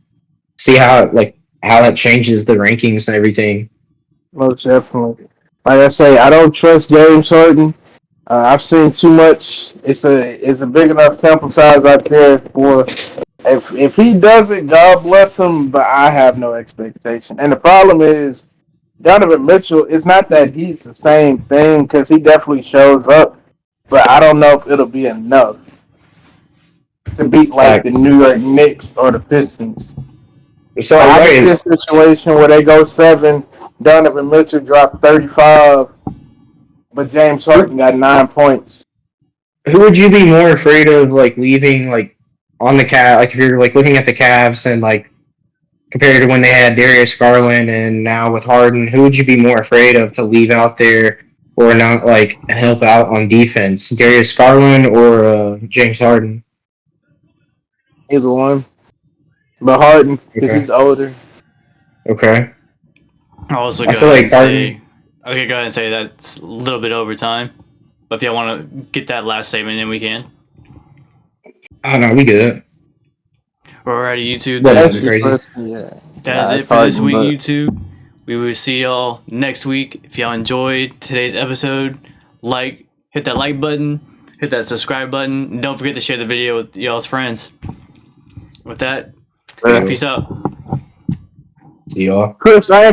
Speaker 1: see how that changes the rankings and everything.
Speaker 2: Most definitely. Like I say, I don't trust James Harden. I've seen too much. It's a big enough sample size out there for if he does it, God bless him. But I have no expectation. And the problem is Donovan Mitchell. It's not that he's the same thing because he definitely shows up, but I don't know if it'll be enough to beat like the
Speaker 1: Facts.
Speaker 2: New York Knicks or the Pistons.
Speaker 1: So
Speaker 2: Like I can see
Speaker 1: okay,
Speaker 2: a situation where they go seven, Donovan Mitchell dropped 35, but James
Speaker 1: who
Speaker 2: Harden got 9 points.
Speaker 1: who would you be more afraid of like leaving like on the cat like if you're like looking at the Cavs and like compared to when they had Darius Garland and now with Harden, who would you be more afraid of to leave out there or not like help out on defense? Darius Garland or James Harden?
Speaker 2: Either one, but Harden because
Speaker 1: Okay.
Speaker 2: he's older.
Speaker 1: Okay.
Speaker 4: I'll also
Speaker 1: I
Speaker 4: go
Speaker 1: feel
Speaker 4: ahead and
Speaker 1: like Harden.
Speaker 4: say, okay, go ahead and say that's a little bit over time. But if y'all want to get that last statement in, we can.
Speaker 1: I don't know. We good.
Speaker 4: Alrighty, YouTube.
Speaker 1: Wasn't
Speaker 4: That
Speaker 1: nothing
Speaker 2: That's
Speaker 4: is
Speaker 2: just
Speaker 1: crazy.
Speaker 2: personally, yeah.
Speaker 4: that is
Speaker 2: It's
Speaker 4: it for this
Speaker 2: Harden,
Speaker 4: week,
Speaker 2: but
Speaker 4: YouTube. We will see y'all next week. If y'all enjoyed today's episode, hit that like button, hit that subscribe button, and don't forget to share the video with y'all's friends. With that,
Speaker 2: uh,
Speaker 1: See
Speaker 4: peace out.
Speaker 1: y'all.
Speaker 2: Chris, I